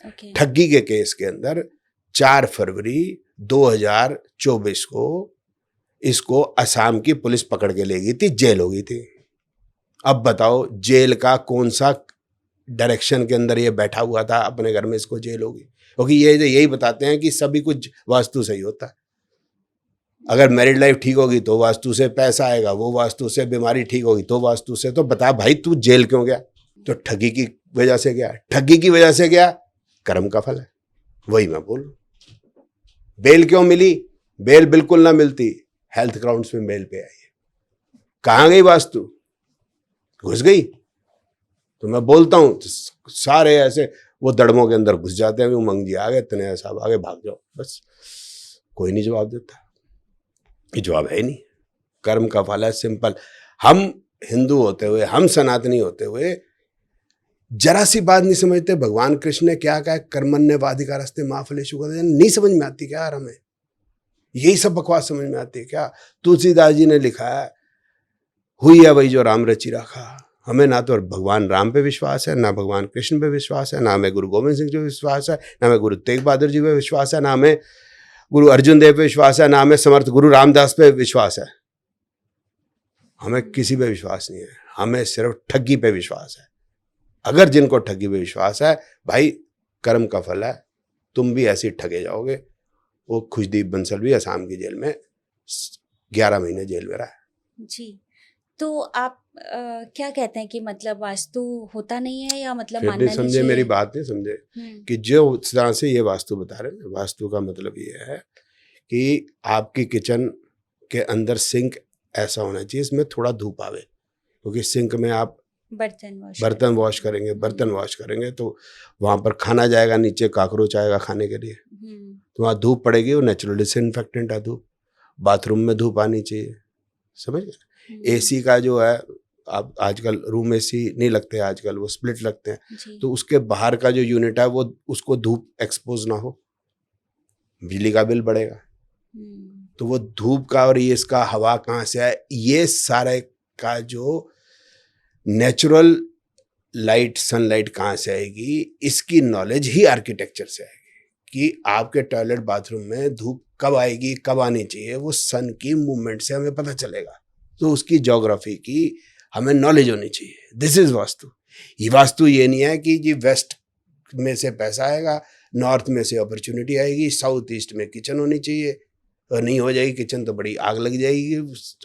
ओके। ठगी के केस के अंदर 4 फरवरी 2024 को इसको असम की पुलिस पकड़ के ले गई थी, जेल हो गई थी। अब बताओ जेल का कौन सा डायरेक्शन के अंदर ये बैठा हुआ था, अपने घर में इसको जेल होगी, क्योंकि ये यही बताते हैं कि सभी कुछ वास्तु से ही होता है। अगर मैरिड लाइफ ठीक होगी तो वास्तु से पैसा आएगा, वो वास्तु से बीमारी ठीक होगी तो वास्तु से। तो बता भाई तू जेल क्यों गया? तो ठगी की वजह से गया। ठगी की वजह से गया, कर्म का फल है, वही मैं बोल रहा हूं। बेल क्यों मिली? बेल बिल्कुल ना मिलती, हेल्थ ग्राउंड्स में बेल पे आई है। कहां गई वास्तु? घुस गई। तो मैं बोलता हूं सारे ऐसे वो दड़मों के अंदर घुस जाते हैं, उमंग जी आ गए, तने साहब आगे भाग जाओ, बस कोई नहीं जवाब देता। ये जवाब है ही नहीं। कर्म का फल है, सिंपल। हम हिंदू होते हुए, हम सनातनी होते हुए जरा सी बात नहीं समझते। भगवान कृष्ण ने क्या कहा, कर्मण्येवाधिकारस्ते मा फलेषु कदाचन। नहीं समझ में आती क्या यार हमें? यही सब बकवास समझ में आती है क्या? तुलसीदास जी ने लिखा है, हुई है वही जो राम रचि रखा। हमें ना तो भगवान राम पे विश्वास है, ना भगवान कृष्ण पे विश्वास है, ना हमें गुरु गोविंद सिंह जी पे विश्वास है, ना हमें गुरु तेग बहादुर जी पे विश्वास है, ना हमें गुरु अर्जुन देव पे विश्वास है, ना हमें समर्थ गुरु रामदास पे विश्वास है। हमें किसी पे विश्वास नहीं है, हमें सिर्फ ठगी पे विश्वास है। अगर जिनको ठगी पे विश्वास है, भाई कर्म का फल है, तुम भी ऐसे ही ठगे जाओगे। वो खुशदीप बंसल भी असम की जेल में 11 महीने जेल में रहा है। जी। तो आप क्या कहते हैं कि मतलब वास्तु होता नहीं है या मतलब फिर मानना नहीं नहीं समझे, चाहिए? मेरी बात नहीं समझे कि जो तरह से ये वास्तु बता रहे हैं, वास्तु का मतलब ये है कि आपकी किचन के अंदर सिंक ऐसा होना चाहिए इसमें थोड़ा धूप आवे, क्योंकि सिंक में आप बर्तन वॉश करेंगे तो वहाँ पर खाना जाएगा, नीचे काकरोच आएगा खाने के लिए, तो वहाँ धूप पड़ेगी। वो नेचुरल डिसइंफेक्टेंट है धूप। बाथरूम में धूप आनी चाहिए, समझ गए? एसी का जो है, आप आजकल रूम एसी नहीं लगते, आजकल वो स्प्लिट लगते हैं, तो उसके बाहर का जो यूनिट है वो उसको धूप एक्सपोज ना हो, बिजली का बिल बढ़ेगा। तो वो धूप का और ये इसका हवा कहाँ से आए, ये सारे का जो नेचुरल लाइट सनलाइट कहाँ से आएगी, इसकी नॉलेज ही आर्किटेक्चर से आएगी कि आपके टॉयलेट बाथरूम में धूप कब आएगी, कब आनी चाहिए, वो सन की मूवमेंट से हमें पता चलेगा। तो उसकी ज्योग्राफी की हमें नॉलेज होनी चाहिए। This is vastu. ये वास्तु ये नहीं है कि जी वेस्ट में से पैसा आएगा, नॉर्थ में से अपॉर्चुनिटी आएगी, साउथ ईस्ट में किचन होनी चाहिए, और नहीं हो जाएगी किचन तो बड़ी आग लग जाएगी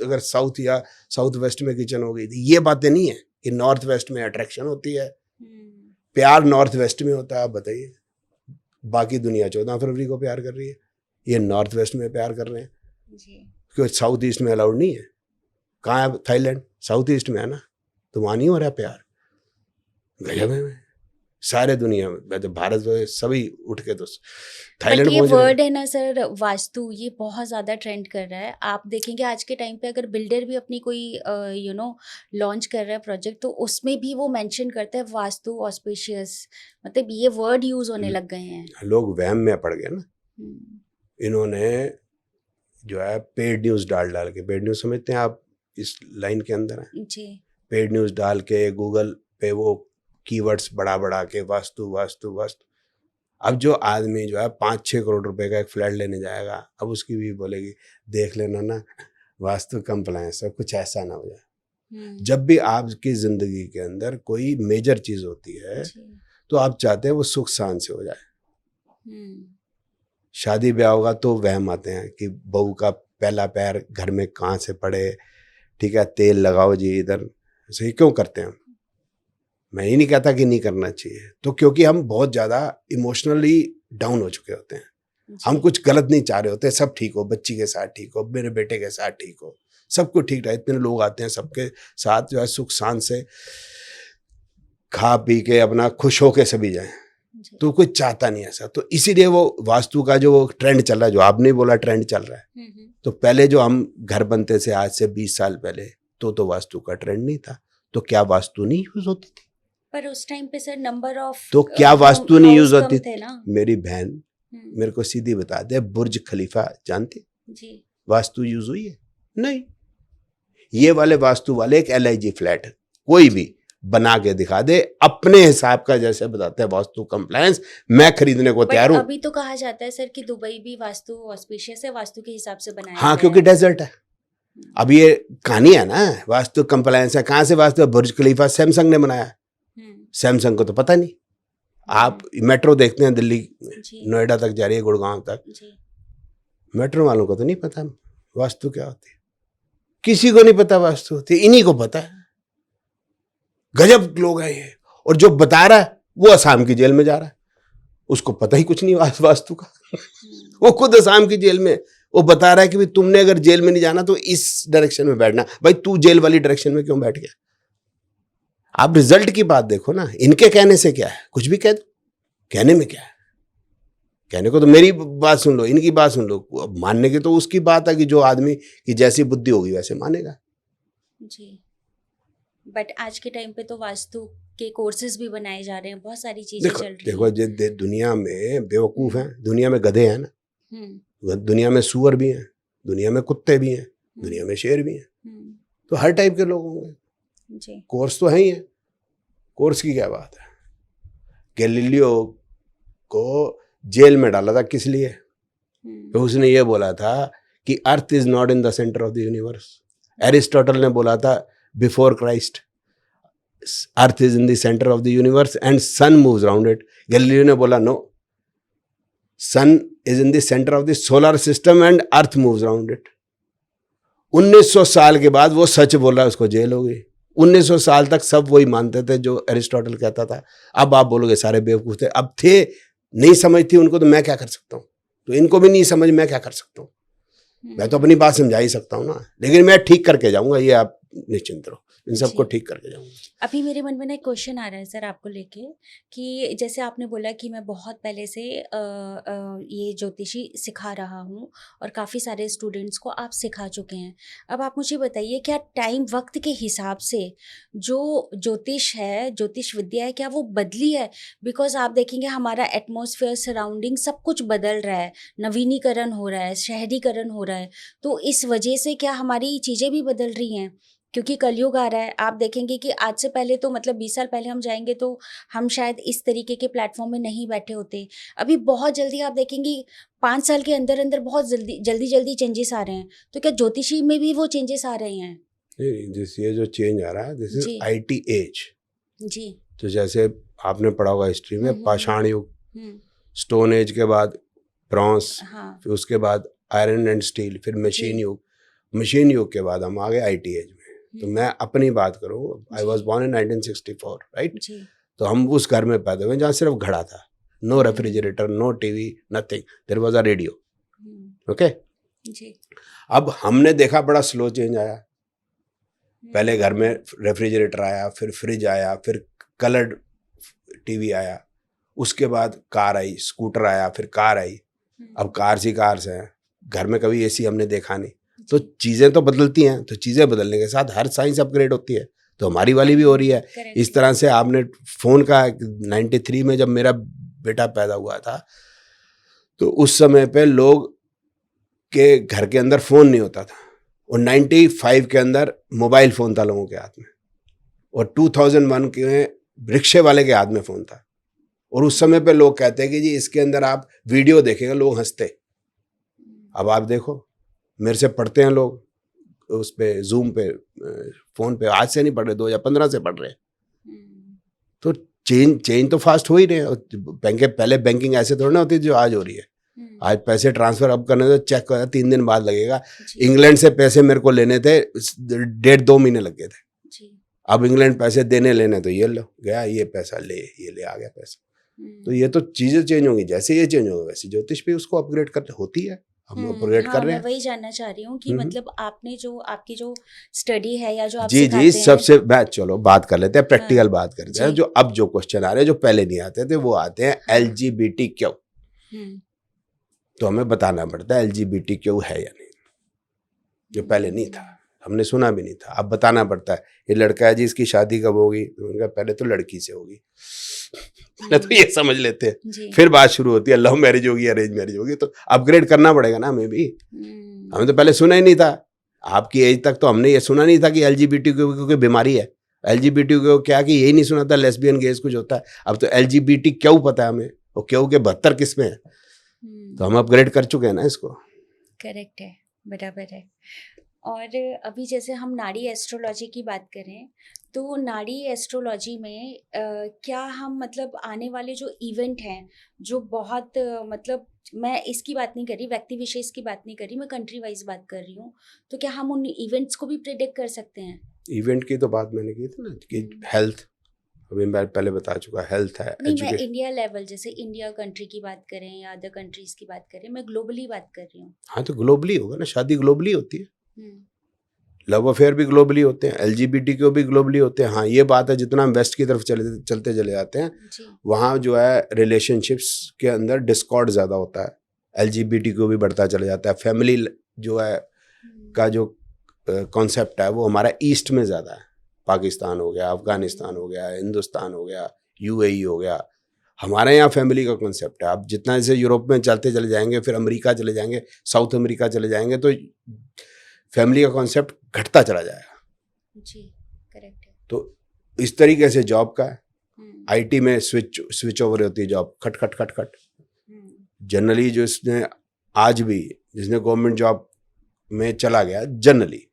अगर साउथ या साउथ वेस्ट में किचन हो गई। ये बातें नहीं है कि नॉर्थ वेस्ट में अट्रैक्शन होती है। प्यार नॉर्थ वेस्ट में होता है। आप बताइए, बाकी दुनिया 14 फरवरी को प्यार कर रही है, ये नॉर्थ वेस्ट में प्यार कर रहे हैं, क्योंकि साउथ ईस्ट में अलाउड नहीं है। कहाँ है थाईलैंड? साउथ ईस्ट में है ना, तो वहाँ नहीं हो रहा प्यार। गजब है, सारे दुनिया में, तो भारत में सभी उठ के तो थाईलैंड ये पहुंच रहे हैं। वर्ड है ना सर, वास्तु, ये बहुत ज़्यादा ट्रेंड कर रहा है। आप देखेंगे आज के टाइम पे अगर बिल्डर भी अपनी कोई लॉन्च कर रहा है प्रोजेक्ट, तो उसमें भी वो मेंशन करता है वास्तु ऑस्पिशियस, मतलब ये वर्ड यूज होने लग गए हैं। लोग वहम में पड़ गए ना। इन्होंने जो है पेड न्यूज़ डाल के, पेड न्यूज़ समझते हैं आप, इस लाइन के अंदर है जी। पेड न्यूज़ डाल के गूगल पे वो कीवर्ड्स बढ़ा के वास्तु वास्तु वास्तु। अब जो आदमी जो है 5-6 करोड़ रुपए का एक फ्लैट लेने जाएगा, अब उसकी भी बोलेगी देख लेना ना वास्तु कंप्लायंस है, कुछ ऐसा ना हो जाए। जब भी आपकी जिंदगी के अंदर कोई मेजर चीज होती है तो आप चाहते हैं वो सुख शांति से हो जाए। शादी ब्याह होगा तो वहम आते हैं कि बहू का पहला पैर घर में कहाँ से पड़े, ठीक है, तेल लगाओ जी इधर। सही क्यों करते हैं हम? मैं ही नहीं कहता कि नहीं करना चाहिए, तो क्योंकि हम बहुत ज़्यादा इमोशनली डाउन हो चुके होते हैं। हम कुछ गलत नहीं चाह रहे होते, सब ठीक हो, बच्ची के साथ ठीक हो, मेरे बेटे के साथ ठीक हो, सब कुछ ठीक रहे। इतने लोग आते हैं, सबके साथ जो है सुख शांति से खा पी के अपना खुश हो के सभी जाएं, तो कोई चाहता नहीं ऐसा। तो इसीलिए वो वास्तु का जो ट्रेंड चल रहा है, जो आपने बोला ट्रेंड चल रहा है, तो पहले जो हम घर बनते थे आज से 20 साल पहले, तो वास्तु का ट्रेंड नहीं था। तो क्या वास्तु नहीं यूज होती थी? पर उस टाइम पे सर नंबर ऑफ तो क्या वास्तु नहीं यूज होती थी? मेरी बहन मेरे को सीधी बता दे, बुर्ज खलीफा जानते जी वास्तु यूज हुई है? नहीं। ये वाले वास्तु वाले एक LIG फ्लैट कोई भी बना के दिखा दे अपने हिसाब का, जैसे बताते हैं वास्तु कंप्लायंस, मैं खरीदने को बट तैयार हूं। अभी तो कहा जाता है सर कि दुबई भी वास्तु ऑस्पिशियस है, वास्तु के हिसाब से बनाया हाँ, गया क्योंकि है। डेजर्ट है। अब ये कहानी है ना, वास्तु कंप्लायंस है, कहाँ से वास्तु? बुर्ज खलीफा सैमसंग ने बनाया। सैमसंग को तो पता नहीं। आप मेट्रो देखते हैं दिल्ली जी नोएडा तक जा रही है, गुड़गांव तक, जी मेट्रो वालों को तो नहीं पता वास्तु क्या होती है, किसी को नहीं पता वास्तु होती है, इन्हीं को पता है। गजब लोग हैं ये। और जो बता रहा है वो असम की जेल में जा रहा है, उसको पता ही कुछ नहीं वास्तु का। वो खुद असम की जेल में, वो बता रहा है कि भाई तुमने अगर जेल में नहीं जाना तो इस डायरेक्शन में बैठना। भाई तू जेल वाली डायरेक्शन में क्यों बैठ गया? आप रिजल्ट की बात देखो ना। इनके कहने से क्या है? कुछ भी कह दो, कहने में क्या है? कहने को तो मेरी बात सुन लो, इनकी बात सुन लो। अब मानने की तो उसकी बात है कि जो आदमी की जैसी बुद्धि होगी वैसे मानेगा। जी बट आज के टाइम पे तो वास्तु के कोर्सेज भी बनाए जा रहे हैं, बहुत सारी चीजें देखो चल रही देखो, हैं। दुनिया में बेवकूफ हैं, दुनिया में गधे हैं ना, हम्म दुनिया में सुअर भी हैं, दुनिया में कुत्ते भी हैं, दुनिया में शेर भी हैं, हम्म, तो हर टाइप के लोग होंगे। जी कोर्स तो है ही है। कोर्स की क्या बात है? गैलीलियो को जेल में डाला था किस लिए? तो उसने ये बोला था कि earth is not in the centre of the universe. Aristotle ने बोला था before Christ earth is in the centre of the universe and sun moves around it. Galileo ने बोला no, sun is in the centre of the solar system and earth moves around it. 1900 साल के बाद वो सच बोला, उसको jail हो गई। 1900 साल तक सब वही मानते थे जो एरिस्टोटल कहता था। अब आप बोलोगे सारे बेवकूफ थे, अब थे, नहीं समझ थी उनको, तो मैं क्या कर सकता हूँ? तो इनको भी नहीं समझ, मैं क्या कर सकता हूँ? मैं तो अपनी बात समझा ही सकता हूँ ना, लेकिन मैं ठीक करके जाऊंगा, ये आप निश्चिंत रहो, इन सबको जी। ठीक करके जाऊंगा। अभी मेरे मन में ना एक क्वेश्चन आ रहा है सर आपको लेके, कि जैसे आपने बोला कि मैं बहुत पहले से ये ज्योतिषी सिखा रहा हूँ और काफ़ी सारे स्टूडेंट्स को आप सिखा चुके हैं। अब आप मुझे बताइए, क्या टाइम वक्त के हिसाब से जो ज्योतिष है, ज्योतिष विद्या है, क्या वो बदली है? बिकॉज आप देखेंगे हमारा एटमॉस्फेयर, सराउंडिंग सब कुछ बदल रहा है, नवीनीकरण हो रहा है, शहरीकरण हो रहा है, तो इस वजह से क्या हमारी चीज़ें भी बदल रही हैं? क्योंकि कलयुग आ रहा है। आप देखेंगे कि आज से पहले तो मतलब 20 साल पहले हम जाएंगे तो हम शायद इस तरीके के प्लेटफॉर्म में नहीं बैठे होते। अभी बहुत जल्दी आप देखेंगे 5 साल के अंदर अंदर बहुत जल्दी चेंजेस आ रहे हैं। तो क्या ज्योतिषी में भी वो चेंजेस आ रहे हैं? ये जो चेंज आ रहा है, दिस इज जी। IT age. जी तो जैसे आपने पढ़ा होगा हिस्ट्री में, पाषाण युग, हम्म, स्टोन एज के बाद ब्रॉन्ज, हाँ फिर उसके बाद आयरन एंड स्टील, फिर मशीन जी। युग, मशीन युग के बाद हम आ गए IT एज में। तो मैं अपनी बात करूं, आई जी। Was born in 1964, right? जी तो हम उस घर में पैदा हुए जहाँ सिर्फ घड़ा था, no refrigerator, no TV, nothing, there was a radio. Okay, जी अब हमने देखा बड़ा स्लो चेंज आया। पहले घर में रेफ्रिजरेटर आया, फिर फ्रिज आया, फिर कलर्ड TV आया, उसके बाद कार आई, स्कूटर आया, फिर कार आई, अब कार्स ही कार्स हैं। घर में कभी AC हमने देखा नहीं। तो चीज़ें तो बदलती हैं, तो चीज़ें बदलने के साथ हर साइंस अपग्रेड होती है, तो हमारी वाली भी हो रही है। करेक्ट। इस तरह से आपने फ़ोन का 93 में जब मेरा बेटा पैदा हुआ था, तो उस समय पे लोग के घर के अंदर फ़ोन नहीं होता था, और 95 के अंदर मोबाइल फ़ोन था लोगों के हाथ में, और 2001 के रिक्शे वाले के हाथ में फ़ोन था। और उस समय पे लोग कहते हैं कि जी इसके अंदर आप वीडियो देखेंगे, लोग हंसते। अब आप देखो, मेरे से पढ़ते हैं लोग उस पे, जूम पे, फ़ोन पे, आज से नहीं पढ़ रहे, 2015 से पढ़ रहे हैं। तो चेंज तो फास्ट हो ही रहे हैं। पहले बैंकिंग ऐसे थोड़ी ना होती थी जो आज हो रही है। आज पैसे ट्रांसफर अब करने तो चेक करना 3 दिन बाद लगेगा। इंग्लैंड से पैसे मेरे को लेने थे, 1.5-2 महीने लग गए थे। जी अब इंग्लैंड पैसे देने लेने तो ये लो गया, ये पैसा ले, ये ले आ गया पैसा। तो ये तो चीज़ें चेंज होंगी, जैसे ये चेंज होगा वैसे ज्योतिष भी उसको अपग्रेड करते होती है, हम अपग्रेड हाँ, कर रहे मैं हैं। वही जानना चाह रही हूँ कि मतलब आपने जो आपकी जो स्टडी है या जो आप जी सिखाते जी, हैं। सबसे बैच, चलो बात कर लेते हैं, प्रैक्टिकल हाँ, बात करते हैं। जी। जो अब जो क्वेश्चन आ रहे हैं, जो पहले नहीं आते थे, वो आते हैं हाँ। LGBTQ। हम्म, तो हमें बताना पड़ता है LGBTQ है या नहीं, जो पहले नहीं था। हमने सुना भी नहीं था। अब बताना पड़ता है, ये लड़का है जी, इसकी शादी कब होगी? तो उनका पहले तो लड़की से होगी, पहले तो ये समझ लेते हैं, जी। फिर बात शुरू होती है लव मैरिज होगी अरेंज मैरिज होगी। तो अपग्रेड करना पड़ेगा ना हमें भी। हमें तो पहले सुना ही नहीं था, आपकी एज तक तो हमने ये सुना नहीं था कि एलजीबीटी कोई बीमारी है। एलजीबीटी को क्या कि यही नहीं सुना था लेस्बियन गेज कुछ होता है। अब तो एलजीबीटी क्यों पता है हमें, और क्यों के 72 किस्में हैं, तो हम अपग्रेड कर चुके हैं ना इसको। करेक्ट है, बराबर है। और अभी जैसे हम नाड़ी एस्ट्रोलॉजी की बात करें, तो नाड़ी एस्ट्रोलॉजी में क्या हम मतलब आने वाले जो इवेंट हैं, जो बहुत मतलब मैं इसकी बात नहीं कर रही, व्यक्ति विशेष की बात नहीं कर रही, मैं कंट्री वाइज बात कर रही हूँ, तो क्या हम उन इवेंट्स को भी प्रेडिक्ट कर सकते हैं? इवेंट की तो बात मैंने की थी ना कि हेल्थ, अभी मैं पहले बता चुका, हेल्थ है, नहीं, मैं इंडिया लेवल, जैसे इंडिया कंट्री की बात करें या अदर कंट्रीज की बात करें, मैं ग्लोबली बात कर रही हूँ। हाँ तो ग्लोबली होगा ना, शादी ग्लोबली होती है, लव अफेयर भी ग्लोबली होते हैं, एलजीबीटी को भी ग्लोबली होते हैं। हाँ ये बात है, जितना हम वेस्ट की तरफ चलते चले जाते हैं, वहाँ जो है रिलेशनशिप्स के अंदर डिस्कॉर्ड ज़्यादा होता है, एलजीबीटी को भी बढ़ता चला जाता है। फैमिली जो है का जो कॉन्सेप्ट है वो हमारा ईस्ट में ज़्यादा है, पाकिस्तान हो गया, अफगानिस्तान हो गया, हिंदुस्तान हो गया, यूएई हो गया। हमारे यहाँ फैमिली का कॉन्सेप्ट है। आप जितना जैसे यूरोप में चलते चले जाएंगे, फिर अमेरिका चले जाएंगे, साउथ अमेरिका चले जाएंगे, तो फैमिली का कॉन्सेप्ट घटता चला जाएगा। जी, करेक्ट है। तो इस तरीके से जॉब का है, आईटी में स्विच ओवर होती है जॉब, खट खट खट खट। जनरली जो इसने आज भी जिसने गवर्नमेंट जॉब में चला गया, जनरली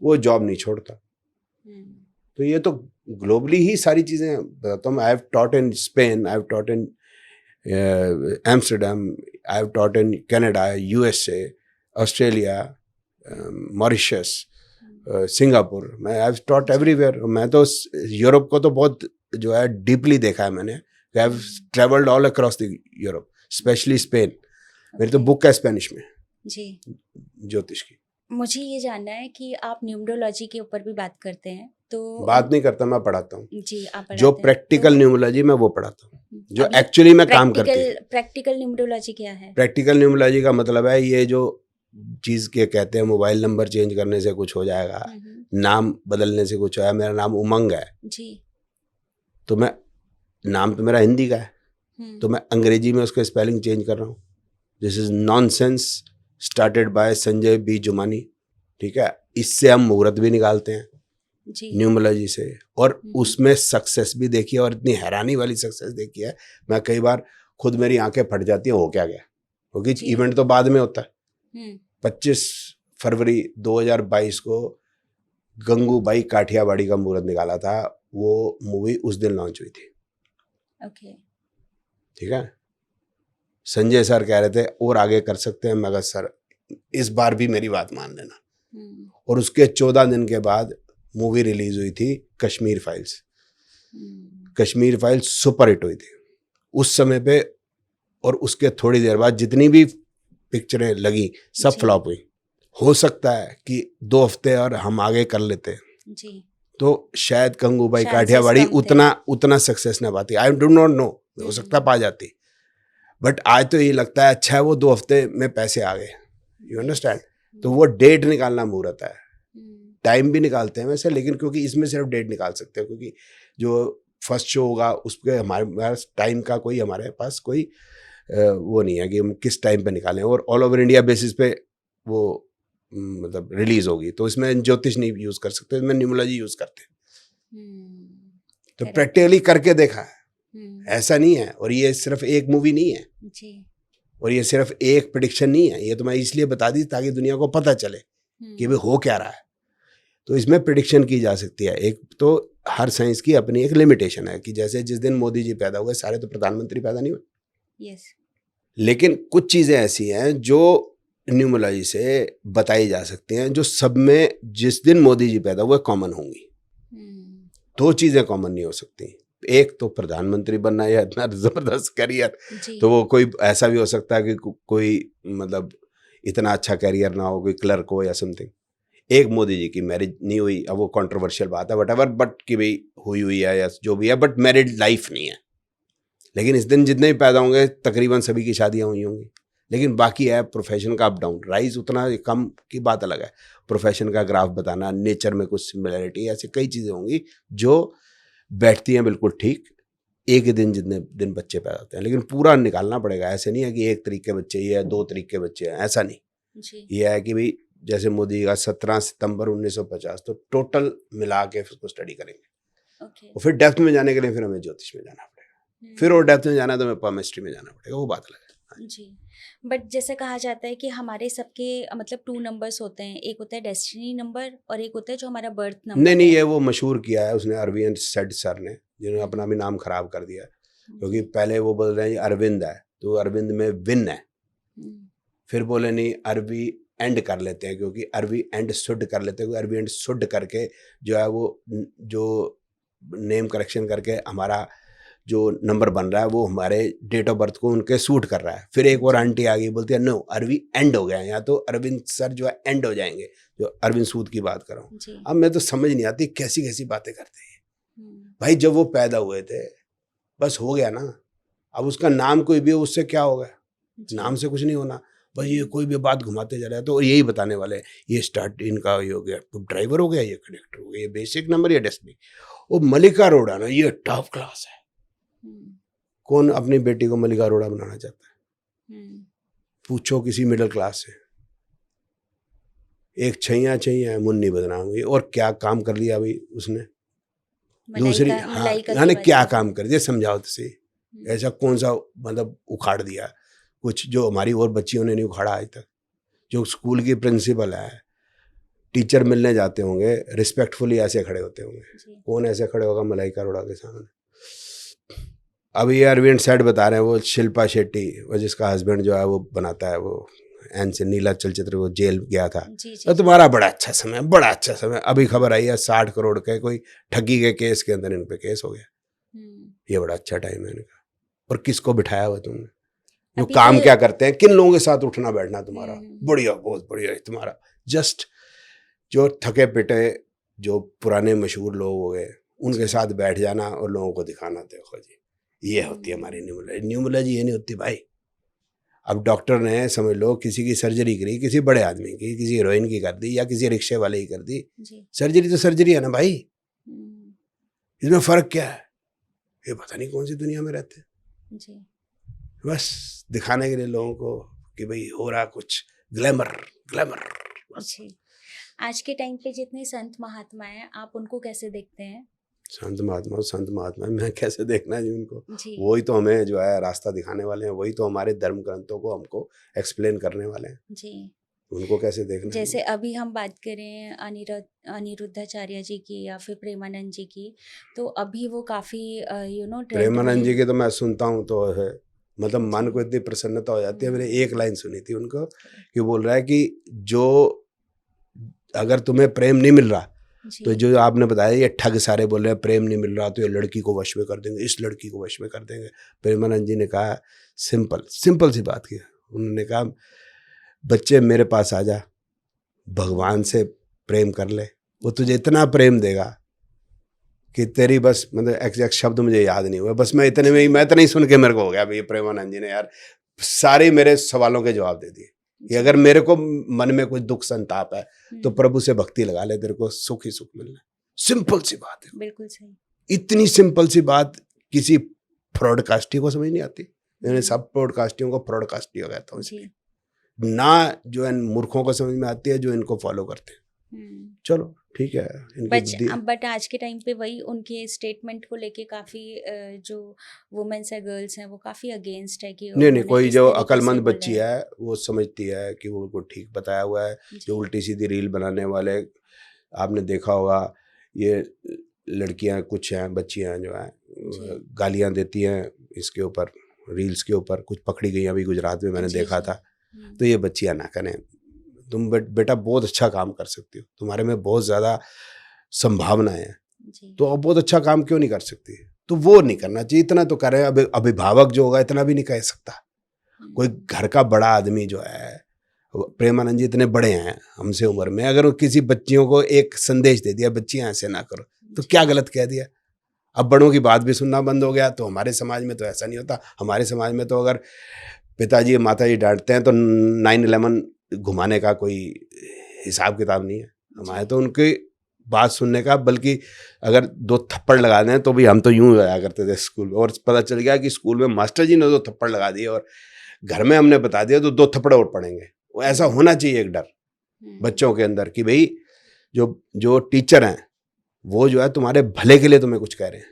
वो जॉब नहीं छोड़ता। तो ये तो ग्लोबली ही सारी चीज़ें बताता हूँ। I have taught in Spain, I have taught in Amsterdam, I have taught in Canada, USA, Australia, Mauritius, Singapore, मैं आई हैव टॉट एवरीवेयर। मैं तो यूरोप को तो बहुत जो है डीपली देखा है मैंने। I have travelled all across the Europe, specially Spain. मेरी तो बुक है स्पेनिश में जी, ज्योतिष की। मुझे ये जानना है कि आप न्यूमरोलॉजी के ऊपर भी बात करते हैं, तो बात नहीं करता, मैं पढ़ाता हूँ जी, आप जो प्रैक्टिकल न्यूमरोलॉजी मैं वो पढ़ाता हूँ, जो एक्चुअली में काम करती है। प्रैक्टिकल न्यूमरोलॉजी क्या है? प्रैक्टिकल न्यूमरोलॉजी का मतलब है ये जो चीज़ के कहते हैं मोबाइल नंबर चेंज करने से कुछ हो जाएगा, नाम बदलने से कुछ होगा। मेरा नाम उमंग है जी, तो मैं, नाम तो मेरा हिंदी का है, तो मैं अंग्रेजी में उसका स्पेलिंग चेंज कर रहा हूँ। This is nonsense started by Sanjay B Jumani, ठीक है। इससे हम मुहूर्त भी निकालते हैं न्यूमरोलॉजी से, और उसमें सक्सेस भी देखी है, और इतनी हैरानी वाली सक्सेस देखी है। मैं कई बार खुद मेरी आंखें फट जाती हैं, हो क्या गया, क्योंकि इवेंट तो बाद में होता है। 25 फरवरी 2022 को गंगूबाई काठियावाड़ी का मुहूर्त निकाला था, वो मूवी उस दिन लॉन्च हुई थी। ओके, ठीक है। संजय सर कह रहे थे और आगे कर सकते हैं, मगर सर इस बार भी मेरी बात मान लेना। और उसके 14 दिन के बाद मूवी रिलीज हुई थी Kashmir files. Kashmir files super hit हुई थी उस समय पे, और उसके थोड़ी देर बाद जितनी भी पिक्चरें लगी सब फ्लॉप हुई। हो सकता है कि 2 हफ्ते और हम आगे कर लेते जी, तो शायद गंगूबाई काठियावाड़ी उतना सक्सेस ना पाती। आई डू नॉट नो, हो सकता पा जाती, बट आज तो ये लगता है अच्छा है वो 2 हफ्ते में पैसे आ गए। You understand? तो वो डेट निकालना मुहूर्त है। टाइम भी निकालते हैं वैसे, लेकिन क्योंकि इसमें सिर्फ डेट निकाल सकते हैं, क्योंकि जो फर्स्ट शो होगा उसके हमारे पास टाइम का कोई, हमारे पास कोई वो नहीं है कि हम किस टाइम पे निकालें, और ऑल ओवर इंडिया बेसिस पे वो मतलब रिलीज होगी, तो इसमें ज्योतिष नहीं यूज कर सकते, इसमें न्यूमरोलॉजी यूज करते हैं। तो प्रैक्टिकली करके देखा है, ऐसा नहीं है। और ये सिर्फ एक मूवी नहीं है जी, और ये सिर्फ एक प्रेडिक्शन नहीं है। ये तो मैं इसलिए बता दी ताकि दुनिया को पता चले कि भाई हो क्या रहा है। तो इसमें प्रेडिक्शन की जा सकती है। एक तो हर साइंस की अपनी एक लिमिटेशन है कि जैसे जिस दिन मोदी जी पैदा हुए, सारे तो प्रधानमंत्री पैदा नहीं हुए। यस, लेकिन कुछ चीज़ें ऐसी हैं जो न्यूमरोलॉजी से बताई जा सकती हैं, जो सब में जिस दिन मोदी जी पैदा हुए कॉमन होंगी। 2 चीज़ें कॉमन नहीं हो सकती। एक तो प्रधानमंत्री बनना है, इतना ज़बरदस्त करियर, तो वो कोई ऐसा भी हो सकता है कि कोई मतलब इतना अच्छा करियर ना हो, कोई क्लर्क हो या समथिंग। एक मोदी जी की मैरिज नहीं हुई, अब वो कंट्रोवर्शियल बात है वटएवर, बट कि भाई हुई है या जो भी है, बट मैरिड लाइफ नहीं है। लेकिन इस दिन जितने भी पैदा होंगे तकरीबन सभी की शादियां हुई होंगी। लेकिन बाकी है प्रोफेशन का अप डाउन, राइज उतना कम की बात अलग है। प्रोफेशन का ग्राफ बताना, नेचर में कुछ सिमिलरिटी, ऐसी कई चीज़ें होंगी जो बैठती हैं बिल्कुल ठीक, एक ही दिन जितने दिन बच्चे पैदा होते हैं। लेकिन पूरा निकालना पड़ेगा, ऐसे नहीं है कि एक तरीके के बच्चे ये है, 2 तरीके के बच्चे हैं, ऐसा नहीं। जी। ये है कि भाई जैसे मोदी का 17 सितंबर 1950, तो टोटल मिला के उसको स्टडी करेंगे। ओके। और फिर डेप्थ में जाने के लिए फिर हमें ज्योतिष में जाना पड़ेगा, फिर और डेप्थ में जाना है तो हमें केमिस्ट्री में जाना पड़ेगा, वो बात अलग है। जी। बट जैसे कहा जाता है कि हमारे सबके मतलब 2 नंबर्स होते हैं, एक होता है डेस्टिनी नंबर और एक होता है जो हमारा बर्थ नंबर नहीं, है। ये वो मशहूर किया है उसने, अरविंद सेठ सर ने, जिन्होंने अपना भी नाम खराब कर दिया, क्योंकि पहले वो बोल रहे हैं ये अरविंद है, तो अरविंद में विन है, फिर बोले नहीं अरवी एंड कर लेते हैं, क्योंकि अरवी एंड शुड कर लेते हैं, क्योंकि अरवी एंड शुड करके जो है वो जो नेम करेक्शन करके हमारा जो नंबर बन रहा है वो हमारे डेट ऑफ बर्थ को उनके सूट कर रहा है। फिर एक और आंटी आ गई, बोलती है नो अरवी एंड हो गया है, या तो अरविंद सर जो है एंड हो जाएंगे, जो अरविंद सूद की बात कर रहा हूँ। जी। अब मैं तो समझ नहीं आती कैसी कैसी बातें करते हैं भाई। जब वो पैदा हुए थे बस हो गया ना, अब उसका नाम कोई भी हो उससे क्या होगा, नाम से कुछ नहीं होना, बस ये कोई भी बात घुमाते जा रहे हैं। तो यही बताने वाले हैं, ये स्टार्ट इनका ये हो गया, तो ड्राइवर हो गया, ये कंडक्टर हो गया, ये बेसिक नंबर, ये डेस्टिनी। वो मलिका अरोड़ा ना, ये टॉप क्लास है। कौन अपनी बेटी को मलिका अरोड़ा बनाना चाहता है? पूछो किसी मिडिल क्लास से। एक छैया है, मुन्नी बदनाम हुई, और क्या काम कर लिया अभी उसने, दूसरी यानी क्या काम कर दिया, समझाओ तो सही। ऐसा कौन सा मतलब उखाड़ दिया कुछ जो हमारी और बच्चियों ने नहीं उखाड़ा आज तक। जो स्कूल की प्रिंसिपल है, टीचर मिलने जाते होंगे, रिस्पेक्टफुली ऐसे खड़े होते होंगे, कौन ऐसे खड़े होगा मलाइका अरोड़ा के सामने। अब ये अरविंद सेठ बता रहे हैं, वो शिल्पा शेट्टी, वो जिसका हस्बैंड जो है वो बनाता है, वो एन से नीला चलचित्र, वो जेल गया था। तो तुम्हारा बड़ा अच्छा समय, बड़ा अच्छा समय। अभी खबर आई है 60 करोड़ के कोई ठगी के केस के अंदर इन पे केस हो गया। ये बड़ा अच्छा टाइम है इनका। और किसको बिठाया हुआ तुमने, जो काम क्या करते हैं, किन लोगों के साथ उठना बैठना तुम्हारा, बढ़िया, बहुत बढ़िया तुम्हारा। जस्ट जो थके पिटे जो पुराने मशहूर लोग हो गए, उनके साथ बैठ जाना और लोगों को दिखाना, देखो जी ये होती है हमारी न्यूमरोलॉजी। न्यूमरोलॉजी ये नहीं होती भाई। अब डॉक्टर ने समझ लो किसी की सर्जरी करी, किसी बड़े आदमी की, किसी हीरोइन की कर दी, या किसी रिक्शे वाले की कर दी, सर्जरी तो सर्जरी है ना भाई, इसमें फर्क क्या है? ये पता नहीं कौन सी दुनिया में रहते हैं, बस दिखाने के लिए लोगों को कि भाई हो रहा कुछ, ग्लैमर ग्लैमर। आज के टाइम पे जितने संत महात्मा हैं, आप उनको कैसे देखते हैं? संत महात्मा मैं कैसे देखना है जी उनको, वही तो हमें जो है रास्ता दिखाने वाले हैं, वही तो हमारे धर्म ग्रंथों को हमको एक्सप्लेन करने वाले हैं जी। उनको कैसे देखना है? जैसे अभी हम बात करें अनिरुद्धाचार्य जी की या फिर प्रेमानंद जी की, तो अभी वो काफी प्रेमानंद जी की तो मैं सुनता हूँ तो है, मतलब मन को इतनी प्रसन्नता हो जाती है। मैंने एक लाइन सुनी थी उनको कि बोल रहा है कि जो अगर तुम्हें प्रेम नहीं मिल रहा, तो जो आपने बताया ये ठग सारे बोल रहे हैं प्रेम नहीं मिल रहा तो ये लड़की को वश में कर देंगे, इस लड़की को वश में कर देंगे। प्रेमानंद जी ने कहा सिंपल सी बात की, उन्होंने कहा बच्चे मेरे पास आ जा, भगवान से प्रेम कर ले, वो तुझे इतना प्रेम देगा कि तेरी बस, मतलब एग्जैक्ट शब्द मुझे याद नहीं हुआ, बस मैं इतने में ही, मैं इतना ही सुन के मेरे को हो गया भाई प्रेमानंद जी ने यार सारे मेरे सवालों के जवाब दे दिए कि अगर मेरे को मन में कोई दुख संताप है तो प्रभु से भक्ति लगा ले, तेरे को सुख ही सुख मिलना। सिंपल सी बात है, बिल्कुल सही। इतनी सिंपल सी बात किसी फ्रॉडकास्टी को समझ नहीं आती। मैंने सब ब्रॉडकास्टियों को फ्रॉडकास्टी हो कहता हूँ ना, जो है मूर्खों को समझ में आती है जो इनको फॉलो करते हैं। चलो ठीक है। बट आज के टाइम पे वही उनके स्टेटमेंट को लेके काफी जो वुमेन्स है, गर्ल्स हैं, वो काफी अगेंस्ट है कि नहीं कोई जो अक्लमंद बच्ची है वो समझती है कि वो ठीक बताया हुआ है। जो उल्टी सीधी रील बनाने वाले, आपने देखा होगा ये लड़कियां कुछ हैं, बच्चियां जो हैं गालियां देती हैं इसके ऊपर, रील्स के ऊपर, कुछ पकड़ी गई अभी गुजरात में मैंने देखा था। तो ये बच्चियां ना करें, तुम बेटा बहुत अच्छा काम कर सकती हो, तुम्हारे में बहुत ज़्यादा संभावनाएं हैं, तो अब बहुत अच्छा काम क्यों नहीं कर सकती? तो वो नहीं करना चाहिए, इतना तो करें। अब अभिभावक जो होगा इतना भी नहीं कह सकता। कोई घर का बड़ा आदमी जो है, प्रेमानंद जी इतने बड़े हैं हमसे उम्र में, अगर किसी बच्चियों को एक संदेश दे दिया बच्चियां ऐसे ना करो, तो क्या गलत कह दिया? अब बड़ों की बात भी सुनना बंद हो गया। तो हमारे समाज में तो ऐसा नहीं होता। हमारे समाज में तो अगर पिताजी माताजी डांटते हैं तो 9/11 घुमाने का कोई हिसाब किताब नहीं है हमारे, तो उनकी बात सुनने का, बल्कि अगर 2 थप्पड़ लगा दें तो भी हम तो यूं जाया करते थे स्कूल में, और पता चल गया कि स्कूल में मास्टर जी ने 2 थप्पड़ लगा दिए और घर में हमने बता दिया तो 2 थप्पड़ और पड़ेंगे। वो ऐसा होना चाहिए एक डर बच्चों के अंदर कि भाई जो टीचर हैं वो जो है तुम्हारे भले के लिए तुम्हें कुछ कह रहे हैं,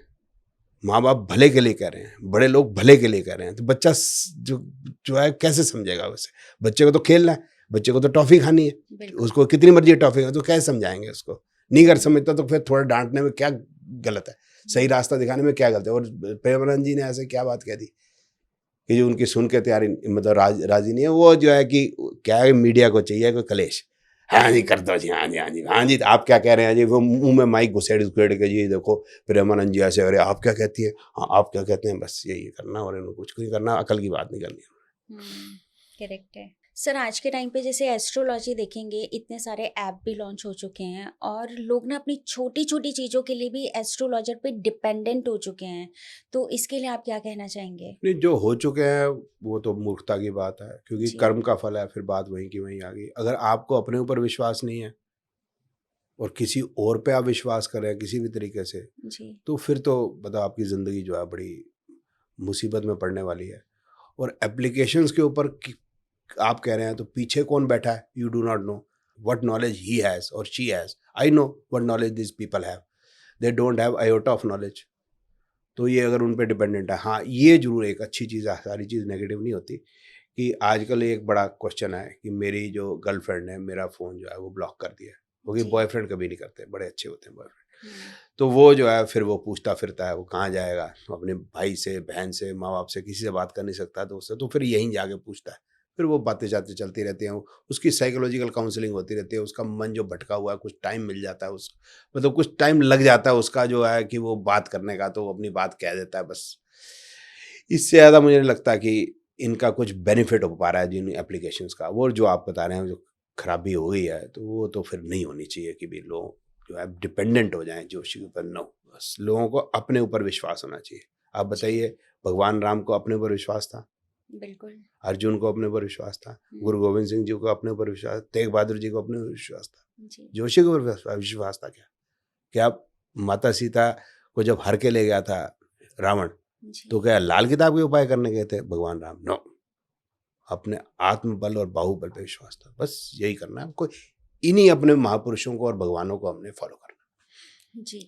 माँ बाप भले के लिए कह रहे हैं, बड़े लोग भले के लिए कह रहे हैं, तो बच्चा जो है कैसे समझेगा वैसे? बच्चे को तो खेलना है, बच्चे को तो टॉफी खानी है, उसको कितनी मर्जी टॉफी है तो कैसे समझाएंगे उसको? नहीं कर समझता तो फिर थोड़ा डांटने में क्या गलत है, सही रास्ता दिखाने में क्या गलत है? और प्रेमानंद जी ने ऐसे क्या बात कह दी कि जो उनकी सुन के तैयारी मतलब राजी नहीं है, वो जो है कि क्या है, मीडिया को चाहिए कोई कलेश, हाँ जी कर दो जी, हाँ जी हाँ जी हाँ जी, तो आप क्या कह रहे हैं जी, वो मुंह में माइक घुसेड़ के जी देखो प्रेमानंद जी ऐसे, अरे आप क्या कहती है, हाँ आप क्या कहते हैं, बस यही करना और इनको कुछ नहीं करना, अकल की बात नहीं करनी। करेक्ट है सर। आज के टाइम पे जैसे एस्ट्रोलॉजी देखेंगे, इतने सारे ऐप भी लॉन्च हो चुके हैं और लोग ना अपनी छोटी छोटी चीज़ों के लिए भी एस्ट्रोलॉजर पे डिपेंडेंट हो चुके हैं, तो इसके लिए आप क्या कहना चाहेंगे? नहीं, जो हो चुके हैं वो तो मूर्खता की बात है, क्योंकि जी। कर्म का फल है, फिर बात वहीं की वहीं आ गई। अगर आपको अपने ऊपर विश्वास नहीं है और किसी और पे आप विश्वास कर रहे हैं किसी भी तरीके से, जी। तो फिर तो बताओ आपकी ज़िंदगी जो है बड़ी मुसीबत में पड़ने वाली है। और एप्लीकेशंस के ऊपर आप कह रहे हैं तो पीछे कौन बैठा है, you do not know what knowledge he has और she has, I know what knowledge this people have, they don't have iota of knowledge. तो ये अगर उन पे डिपेंडेंट है, हाँ ये जरूर एक अच्छी चीज़ है, सारी चीज़ नेगेटिव नहीं होती, कि आजकल एक बड़ा क्वेश्चन है कि मेरी जो गर्लफ्रेंड है मेरा फ़ोन जो है वो ब्लॉक कर दिया है, क्योंकि जी। बॉयफ्रेंड कभी नहीं करते, बड़े अच्छे होते हैं बॉयफ्रेंड। तो वो जो है फिर वो पूछता फिरता है, वो कहाँ जाएगा, तो अपने भाई से, बहन से, माँ बाप से, किसी से बात कर नहीं सकता तो उससे, तो फिर यहीं जाके पूछता है, फिर वो बातें जाते चलती रहती हैं, उसकी साइकोलॉजिकल काउंसलिंग होती रहती है, उसका मन जो भटका हुआ है कुछ टाइम मिल जाता है, उस मतलब कुछ टाइम लग जाता है उसका जो है कि वो बात करने का, तो वो अपनी बात कह देता है बस। इससे ज़्यादा मुझे नहीं लगता कि इनका कुछ बेनिफिट हो पा रहा है जिन एप्लीकेशंस का। वो जो आप बता रहे हैं जो खराबी हो गई है, तो वो तो फिर नहीं होनी चाहिए कि भी लोग जो है डिपेंडेंट हो जाएं जोशी के ऊपर। नो, बस लोगों को अपने ऊपर विश्वास होना चाहिए। आप बताइए, भगवान राम को अपने ऊपर विश्वास था, बिल्कुल। अर्जुन को अपने ऊपर विश्वास था, गुरु गोविंद सिंह जी को अपने ऊपर विश्वास, तेग बहादुर जी को अपने ऊपर विश्वास था, जी। जोशी के ऊपर विश्वास था क्या माता सीता को जब हर के ले गया था रावण, जी। तो क्या लाल किताब के उपाय करने गए थे भगवान राम? नो, अपने आत्मबल और बाहुबल पे विश्वास था। बस यही करना है हमको, इन्हीं अपने महापुरुषों को और भगवानों को हमने फॉलो करना। जी।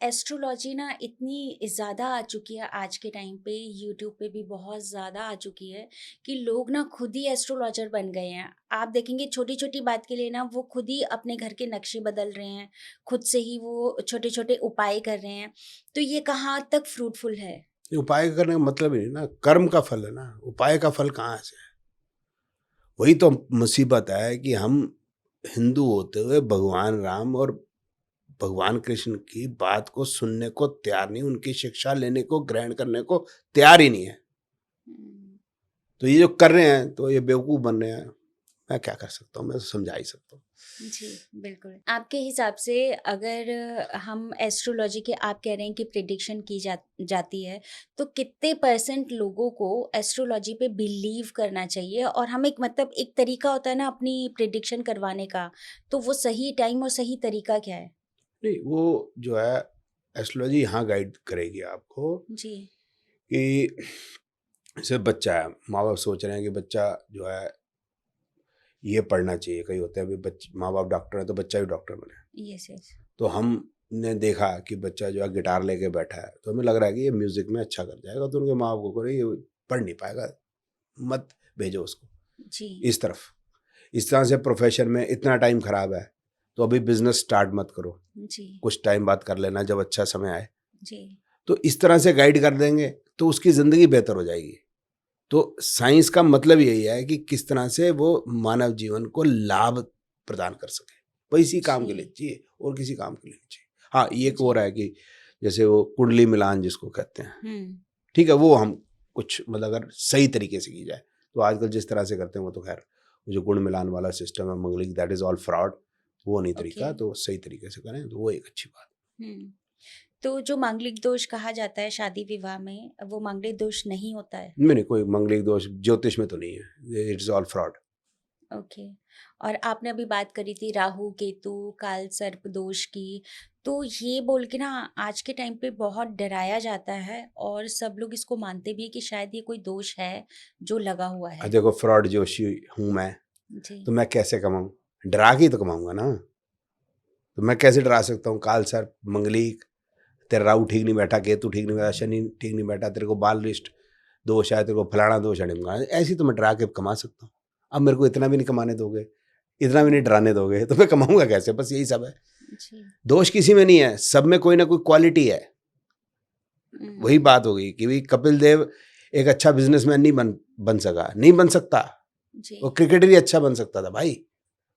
एस्ट्रोलॉजी ना इतनी ज़्यादा आ चुकी है आज के टाइम पे, यूट्यूब पे भी बहुत ज़्यादा आ चुकी है कि लोग ना खुद ही एस्ट्रोलॉजर बन गए हैं। आप देखेंगे छोटी छोटी बात के लिए ना वो खुद ही अपने घर के नक्शे बदल रहे हैं, खुद से ही वो छोटे छोटे उपाय कर रहे हैं, तो ये कहाँ तक फ्रूटफुल है? ये उपाय करने का मतलब ही नहीं ना, कर्म का फल है ना, उपाय का फल कहाँ से है? वही तो मुसीबत है कि हम हिंदू होते हुए भगवान राम और भगवान कृष्ण की बात को सुनने को तैयार नहीं, उनकी शिक्षा लेने को, ग्रहण करने को तैयार ही नहीं है। हम्म। तो ये जो कर रहे हैं तो ये बेवकूफ़ बन रहे हैं। मैं क्या कर सकता हूँ, मैं तो समझा ही सकता हूँ। जी, बिल्कुल। आपके हिसाब से अगर हम एस्ट्रोलॉजी के, आप कह रहे हैं कि प्रिडिक्शन की जाती है, तो कितने % लोगों को एस्ट्रोलॉजी पे बिलीव करना चाहिए? और हम एक मतलब एक तरीका होता है ना अपनी प्रिडिक्शन करवाने का, तो वो सही टाइम और सही तरीका क्या है? नहीं, वो जो है एस्ट्रोलॉजी यहाँ गाइड करेगी आपको जी। कि जैसे बच्चा है, माँ बाप सोच रहे हैं कि बच्चा जो है ये पढ़ना चाहिए, कई होते हैं अभी माँ बाप डॉक्टर है तो बच्चा भी डॉक्टर बने। Yes, yes. तो हमने देखा कि बच्चा जो है गिटार लेके बैठा है, तो हमें लग रहा है कि ये म्यूजिक में अच्छा कर जाएगा, तो उनके माँ बाप को करे ये पढ़ नहीं पाएगा, मत भेजो उसको जी। इस तरफ। इस तरह से प्रोफेशन में इतना टाइम खराब है तो अभी बिजनेस स्टार्ट मत करो, जी। कुछ टाइम बाद कर लेना जब अच्छा समय आए। जी। तो इस तरह से गाइड कर देंगे तो उसकी ज़िंदगी बेहतर हो जाएगी। तो साइंस का मतलब यही है कि किस तरह से वो मानव जीवन को लाभ प्रदान कर सके, वो इसी काम के लिए चाहिए और किसी काम के लिए नहीं चाहिए। हाँ, ये एक और है कि जैसे वो कुंडली मिलान जिसको कहते हैं, ठीक है, वो हम कुछ मतलब अगर सही तरीके से की जाए, तो आजकल जिस तरह से करते हैं वो तो खैर वो जो गुण मिलान वाला सिस्टम है manglik, that is all fraud, वो नहीं तरीका। ओके। तो सही तरीके से करें तो वो एक अच्छी बात। तो जो मांगलिक दोष कहा जाता है शादी विवाह में, वो मांगलिक दोष नहीं होता है? नहीं, कोई मंगलिक दोष ज्योतिष में तो नहीं है, इट्स ऑल फ्रॉड। ओके। और आपने अभी बात करी थी राहु केतु काल सर्प दोष की, तो ये बोल के ना आज के टाइम पे बहुत डराया जाता है और सब लोग इसको मानते भी है कि शायद ये कोई दोष है जो लगा हुआ है। देखो, फ्रॉड जोशी हूँ मैं, जी। तो मैं कैसे कमाऊँ? डरा के ही तो कमाऊंगा ना। तो मैं कैसे डरा सकता हूँ? काल सर्प, मंगलिक, तेरा राहु ठीक नहीं बैठा, केतु ठीक नहीं बैठा, शनि ठीक नहीं बैठा, तेरे को बाल रिष्ट दोष है, तेरे को फलाना दोष है, ढिमकाना, ऐसी तो मैं डरा के कमा सकता हूँ। अब मेरे को इतना भी नहीं कमाने दोगे, इतना भी नहीं डराने दोगे, तो मैं कमाऊंगा कैसे? बस यही सब है। जी। दोष किसी में नहीं है, सब में कोई ना कोई क्वालिटी है। वही हम्म, बात हो गई कि भाई कपिल देव एक अच्छा बिजनेसमैन नहीं बन सका, नहीं बन सकता। जी। वो क्रिकेटर ही अच्छा बन सकता था भाई।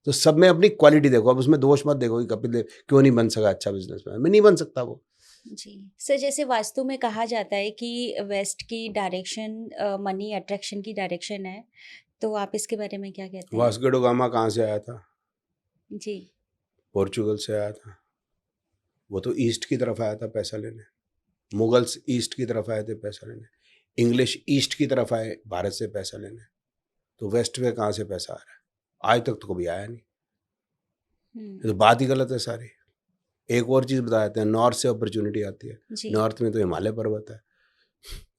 तो सब में अपनी क्वालिटी देखो, अब उसमें दोष मत देखो कि कपिल देव क्यों नहीं बन सका अच्छा बिजनेसमैन, मैं नहीं बन सकता वो। जी सर, जैसे वास्तु में कहा जाता है कि वेस्ट की डायरेक्शन मनी अट्रैक्शन की डायरेक्शन है, तो आप इसके बारे में क्या कहते हैं? वास्को ड गामा कहाँ से आया था? जी। पोर्चुगल से आया था। वो तो ईस्ट की तरफ आया था पैसा लेने। मुगल्स ईस्ट की तरफ आए थे पैसा लेने। इंग्लिश ईस्ट की तरफ आए भारत से पैसा लेने। तो वेस्ट में कहाँ से पैसा आ रहा है? आज तक तो कभी आया नहीं। ये तो बात ही गलत है सारी। एक और चीज़ बता देते हैं, नॉर्थ से अपॉर्चुनिटी आती है। जी। नॉर्थ में तो हिमालय पर्वत है,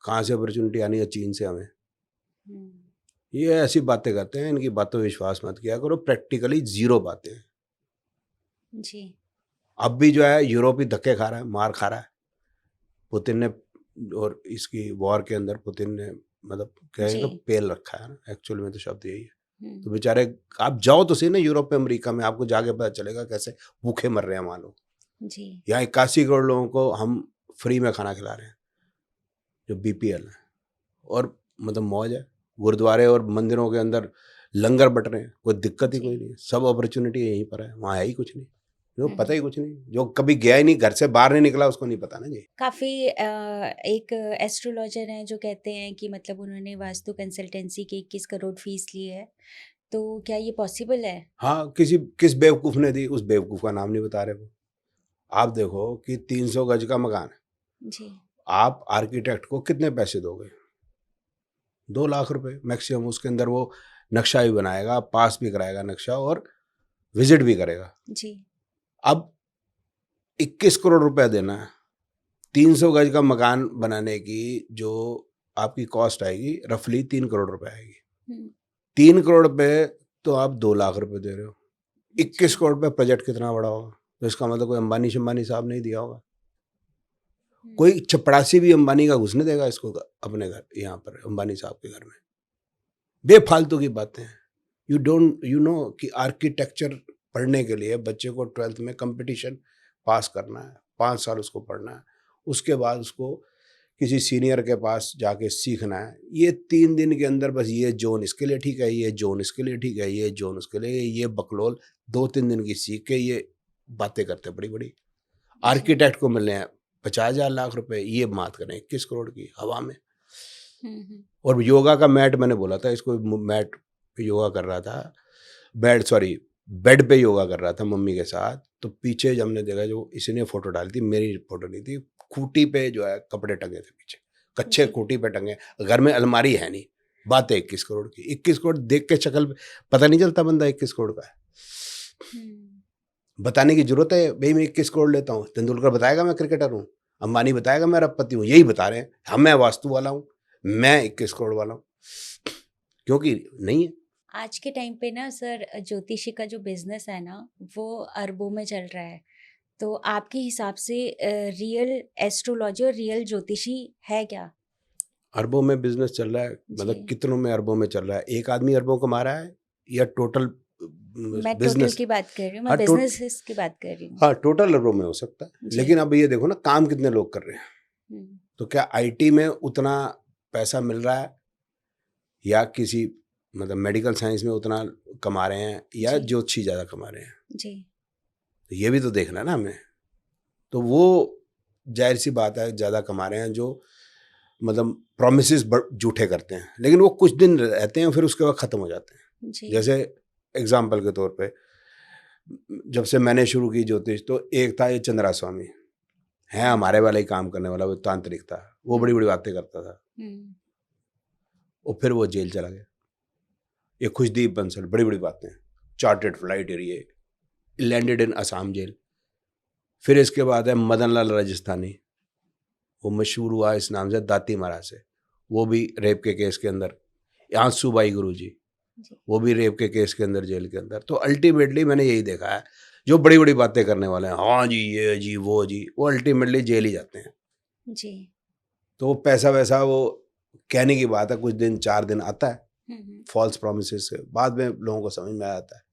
कहाँ से अपॉर्चुनिटी आनी है? चीन से हमें। हम्म, ये ऐसी बातें करते हैं, इनकी बातों पर विश्वास मत किया करो, प्रैक्टिकली जीरो बातें हैं। जी। अब भी जो है यूरोप ही धक्के खा रहा है, मार खा रहा है पुतिन ने, और इसकी वॉर के अंदर पुतिन ने मतलब कहें तो जी। पेल रखा है ना, एक्चुअल में तो शब्द यही है। तो हम्म, बेचारे, आप जाओ तो सही ना यूरोप में, अमेरिका में, आपको जाके पता चलेगा कैसे भूखे मर रहे हैं वहाँ लोग। जी। यहाँ 81 करोड़ लोगों को हम फ्री में खाना खिला रहे हैं जो बीपीएल है, और मतलब मौज है। गुरुद्वारे और मंदिरों के अंदर लंगर बट रहे हैं, कोई दिक्कत ही जी। कोई नहीं है, सब अपॉर्चुनिटी यहीं पर है, वहाँ है ही कुछ नहीं। जो पता हम्म, ही कुछ नहीं, जो कभी गया ही नहीं, घर से बाहर नहीं निकला, उसको नहीं पता ना जी। काफ़ी एक एस्ट्रोलॉजर हैं जो कहते हैं कि मतलब उन्होंने वास्तु कंसल्टेंसी की 21 करोड़ फीस ली है, तो क्या ये पॉसिबल है? हाँ, किस बेवकूफ़ ने दी, उस बेवकूफ़ का नाम नहीं बता रहे वो। आप देखो कि 300 गज का मकान है, जी। आप आर्किटेक्ट को कितने पैसे दोगे? 2 लाख रुपए मैक्सिमम। उसके अंदर वो नक्शा भी बनाएगा, पास भी कराएगा नक्शा, और विजिट भी करेगा। जी। अब 21 करोड़ रुपए देना है 300 गज का मकान बनाने की, जो आपकी कॉस्ट आएगी रफली 3 करोड़ रुपए आएगी। हम्म, 3 करोड़ पे तो आप 2 लाख रुपए दे रहे हो। 21 जी। करोड़ पे प्रोजेक्ट कितना बड़ा होगा? तो इसका मतलब कोई अंबानी शंबानी साहब नहीं दिया होगा। हम्म, कोई चपड़ासी भी अंबानी का घुसने देगा इसको अपने घर, यहाँ पर अंबानी साहब के घर में? बेफालतू की बातें हैं। यू नो कि आर्किटेक्चर पढ़ने के लिए बच्चे को 12th में कंपटीशन पास करना है, 5 साल उसको पढ़ना है, उसके बाद उसको किसी सीनियर के पास जाके सीखना है। ये 3 दिन के अंदर बस ये जोन इसके लिए ठीक है, ये जोन इसके लिए ठीक है, ये जोन उसके लिए, ये बकलोल 2-3 दिन की सीख के ये बातें करते बड़ी बड़ी। जी। आर्किटेक्ट को मिलने हैं 50,000 लाख रुपए, ये बात करें 21 करोड़ की हवा में। और योगा का मैट, मैंने बोला था इसको, मैट पे योगा कर रहा था, बेड पे योगा कर रहा था मम्मी के साथ। तो पीछे जब हमने देखा, जो इसी ने फोटो डाली थी, मेरी फोटो नहीं थी, खूटी पे जो है कपड़े टंगे थे पीछे, कच्चे जी। खूटी पे टंगे, घर में अलमारी है नहीं। बात है 21 करोड़ की। 21 करोड़ देख के शक्ल पे पता नहीं चलता बंदा 21 करोड़ का है। बताने की जरूरत है भाई मैं 21 करोड़ लेता हूँ? तेंदुलकर बताएगा मैं क्रिकेटर हूँ? अंबानी बताएगा मैं अरबपति हूँ? यही बता रहे हैं हम, मैं वास्तु वाला हूँ, मैं 21 करोड़ वाला हूँ, क्योंकि नहीं है। आज के टाइम पे ना सर, ज्योतिषी का जो बिजनेस है ना, वो अरबों में चल रहा है। तो आपके हिसाब से रियल एस्ट्रोलॉजी और रियल ज्योतिषी है क्या? अरबों में बिजनेस चल रहा है, मतलब जी। कितनों में अरबों में चल रहा है? एक आदमी अरबों कमा रहा है या टोटल मैं टोटल बिजनेस? की बात कर रही हूँ, मैं हाँ, बिजनेस की बात कर रही हूँ। हाँ, टोटल अरबों में हो सकता है। जी। लेकिन अब ये देखो ना, काम कितने लोग कर रहे हैं। हम्म, तो क्या आईटी में उतना पैसा मिल रहा है, या किसी मतलब मेडिकल साइंस में उतना कमा रहे हैं, या जी। ज्योतिषी ज़्यादा कमा रहे हैं? जी। तो ये भी तो देखना ना हमें। तो वो जाहिर सी बात है ज़्यादा कमा रहे हैं, जो मतलब प्रोमिसेस झूठे करते हैं, लेकिन वो कुछ दिन रहते हैं, फिर उसके बाद ख़त्म हो जाते हैं। जी। जैसे एग्जाम्पल के तौर पे, जब से मैंने शुरू की ज्योतिष, तो एक था ये चंद्रा स्वामी, है हमारे वाला ही काम करने वाला, वो तांत्रिक था, वो बड़ी बड़ी बातें करता था, और फिर वो जेल चला गया। ये खुशदीप बंसल, बड़ी बड़ी बातें, चार्टेड फ्लाइट एरिए, लैंडेड इन असम जेल। फिर इसके बाद है मदन लाल राजस्थानी, वो मशहूर हुआ इस नाम से, दाती महाराज से, वो भी रेप के केस के अंदर। आंसू बाई गुरु जी, वो भी रेप के केस के अंदर, जेल के अंदर। तो अल्टीमेटली मैंने यही देखा है, जो बड़ी बड़ी बातें करने वाले हैं, हाँ जी ये जी वो जी, वो अल्टीमेटली जेल ही जाते हैं जी। तो वो पैसा वैसा, वो कहने की बात है, कुछ दिन 4 दिन आता है फॉल्स प्रोमिसेस से, बाद में लोगों को समझ में आ जाता है।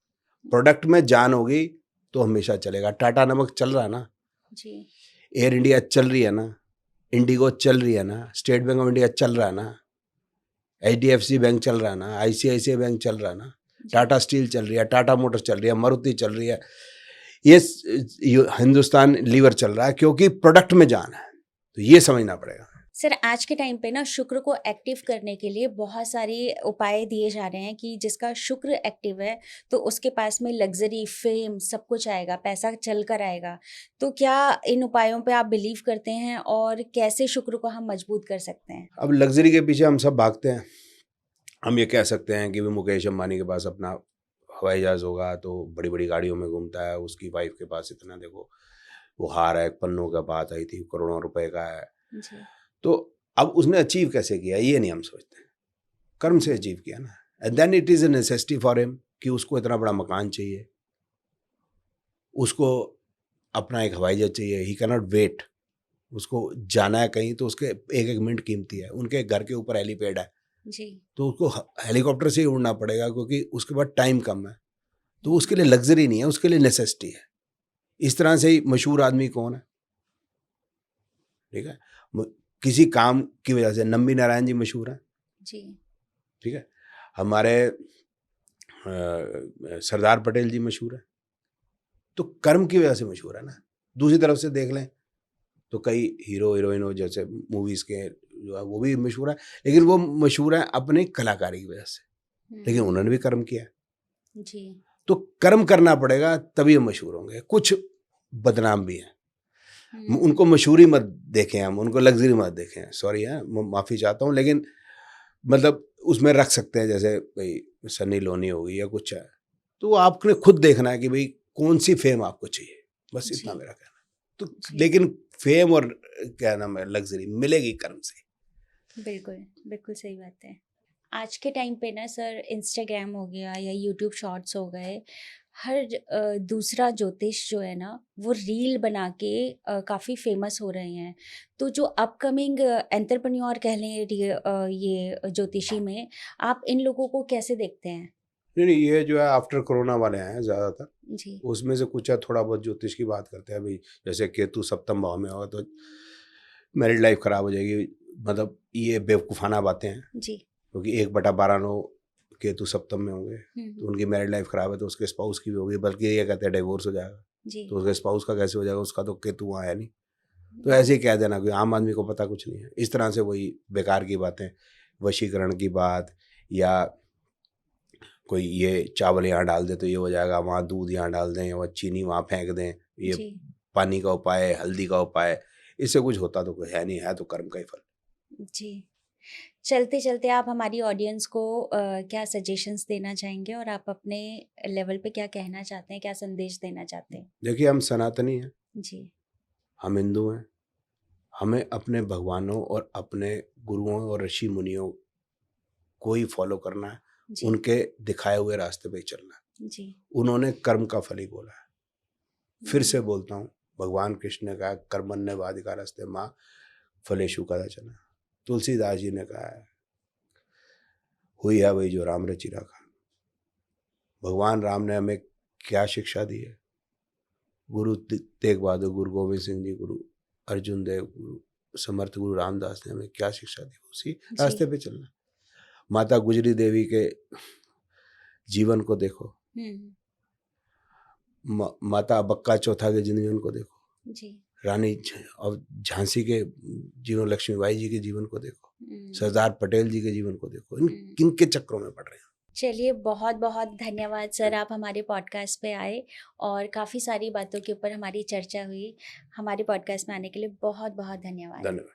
प्रोडक्ट में जान होगी तो हमेशा चलेगा। टाटा नमक चल रहा है ना जी। एयर इंडिया चल रही है ना, इंडिगो चल रही है ना, स्टेट बैंक ऑफ इंडिया चल रहा है ना, HDFC बैंक चल रहा है ना, ICICI बैंक चल रहा है ना, टाटा स्टील चल रही है, टाटा मोटर्स चल रही है, मारुति चल रही है, ये हिंदुस्तान लीवर चल रहा है, क्योंकि प्रोडक्ट में जान है। तो ये समझना पड़ेगा। सर आज के टाइम पे ना शुक्र को एक्टिव करने के लिए बहुत सारे उपाय दिए जा रहे हैं कि जिसका शुक्र एक्टिव है तो उसके पास में लग्जरी, फेम सब कुछ आएगा, पैसा चल कर आएगा। तो क्या इन उपायों पे आप बिलीव करते हैं और कैसे शुक्र को हम मजबूत कर सकते हैं? अब लग्जरी के पीछे हम सब भागते हैं। हम ये कह सकते हैं कि भी मुकेश अंबानी के पास अपना हवाई जहाज होगा तो बड़ी बड़ी गाड़ियों में घूमता है, उसकी वाइफ के पास इतना, देखो वो हार है, पन्नों का बात आई थी, करोड़ों रुपए का है। जी। तो अब उसने अचीव कैसे किया, ये नहीं हम सोचते। कर्म से अचीव किया ना, and then it is a necessity for him कि उसको इतना बड़ा मकान चाहिए, उसको अपना एक हवाई जहाज चाहिए, ही कैन नॉट वेट। उसको जाना है कहीं तो उसके एक एक मिनट कीमती है। उनके घर के ऊपर हेलीपैड है जी। तो उसको हेलीकॉप्टर से ही उड़ना पड़ेगा, क्योंकि उसके बाद टाइम कम है। तो उसके लिए लग्जरी नहीं है, उसके लिए नेसेसिटी है। इस तरह से ही मशहूर आदमी कौन है, ठीक है, किसी काम की वजह से नम्बी नारायण जी मशहूर हैं, जी। ठीक है, हमारे सरदार पटेल जी मशहूर हैं। तो कर्म की वजह से मशहूर है ना। दूसरी तरफ से देख लें तो कई हीरो हीरोइनों जैसे मूवीज के जो है वो भी मशहूर है, लेकिन वो मशहूर है अपनी कलाकारी की वजह से, लेकिन उन्होंने भी कर्म किया। जी। तो कर्म करना पड़ेगा तभी हम मशहूर होंगे। कुछ बदनाम भी हैं, उनको मशहूरी मत देखें, हम उनको लग्जरी मत देखें, सॉरी है, माफ़ी चाहता हूँ, लेकिन मतलब उसमें रख सकते हैं, जैसे भाई सनी लोनी हो गई या कुछ है, तो वो आपने खुद देखना है कि भाई कौन सी फेम आपको चाहिए, बस इतना जी। मेरा कहना है। तो लेकिन फेम और क्या नाम है लग्जरी मिलेगी कर्म से। बिल्कुल, बिल्कुल सही बात है। आज के टाइम पे ना सर इंस्टाग्राम हो गया या यूट्यूब शॉर्ट्स हो गए, हर दूसरा ज्योतिष जो है ना वो रील बना के काफ़ी फेमस हो रहे हैं। तो जो अपकमिंग एंटरप्रेन्योर कह लें ये ज्योतिषी में, आप इन लोगों को कैसे देखते हैं? नहीं नहीं, ये जो है आफ्टर कोरोना वाले हैं ज़्यादातर, जी। उसमें से कुछ है थोड़ा बहुत ज्योतिष की बात करते हैं। भाई जैसे केतु सप्तम भाव में होगा तो मैरिड लाइफ खराब हो जाएगी, मतलब ये बेवकूफ़ाना बातें हैं, जी। क्योंकि 1/12 केतु सप्तम में होंगे तो उनकी मैरिड लाइफ खराब है, तो उसके स्पाउस की भी होगी, बल्कि ये कहते हैं डिवोर्स हो जाएगा। जी। तो उसके स्पाउस का कैसे हो जाएगा, उसका तो केतु वहाँ है नहीं। तो ऐसे ही कह देना, कोई आम आदमी को पता कुछ नहीं है। इस तरह से वही बेकार की बातें, वशीकरण की बात, या कोई ये चावल यहाँ डाल दे तो ये हो जाएगा, वहाँ दूध यहाँ डाल दें, वहाँ चीनी वहाँ फेंक दें, ये जी। पानी का उपाय, हल्दी का उपाय, इससे कुछ होता तो कुछ है नहीं, है तो कर्म का ही फल। जी। चलते चलते आप हमारी ऑडियंस को क्या सजेशंस देना चाहेंगे और आप अपने लेवल पे क्या कहना चाहते हैं, क्या संदेश देना चाहते हैं? देखिए, हम सनातनी हैं, जी। हम हिंदू हैं, हमें अपने भगवानों और अपने गुरुओं और ऋषि मुनियों को ही फॉलो करना है, जी। उनके दिखाए हुए रास्ते पे ही चलना है। जी। उन्होंने कर्म का फल ही बोला है। फिर से बोलता हूँ, भगवान कृष्ण ने कहा कर्मण्येवाधिकारस्ते मां फलेषु कदाचन। तुलसीदास जी ने कहा है, हुई है वही जो राम रचि राखा। भगवान राम ने हमें क्या शिक्षा दी है? गुरु तेग बहादुर, गुरु गोविंद सिंह जी, गुरु अर्जुन देव, गुरु समर्थ गुरु रामदास ने हमें क्या शिक्षा दी, उसी रास्ते पे चलना। माता गुजरी देवी के जीवन को देखो, माता बक्का चौथा के जीवन को देखो, जी। रानी और झांसी के जीवन, लक्ष्मीबाई जी के जीवन को देखो, सरदार पटेल जी के जीवन को देखो। इन किन के चक्रों में पड़ रहे हैं? चलिए, बहुत बहुत धन्यवाद सर, आप हमारे पॉडकास्ट पे आए और काफ़ी सारी बातों के ऊपर हमारी चर्चा हुई। हमारे पॉडकास्ट में आने के लिए बहुत बहुत धन्यवाद। धन्यवाद।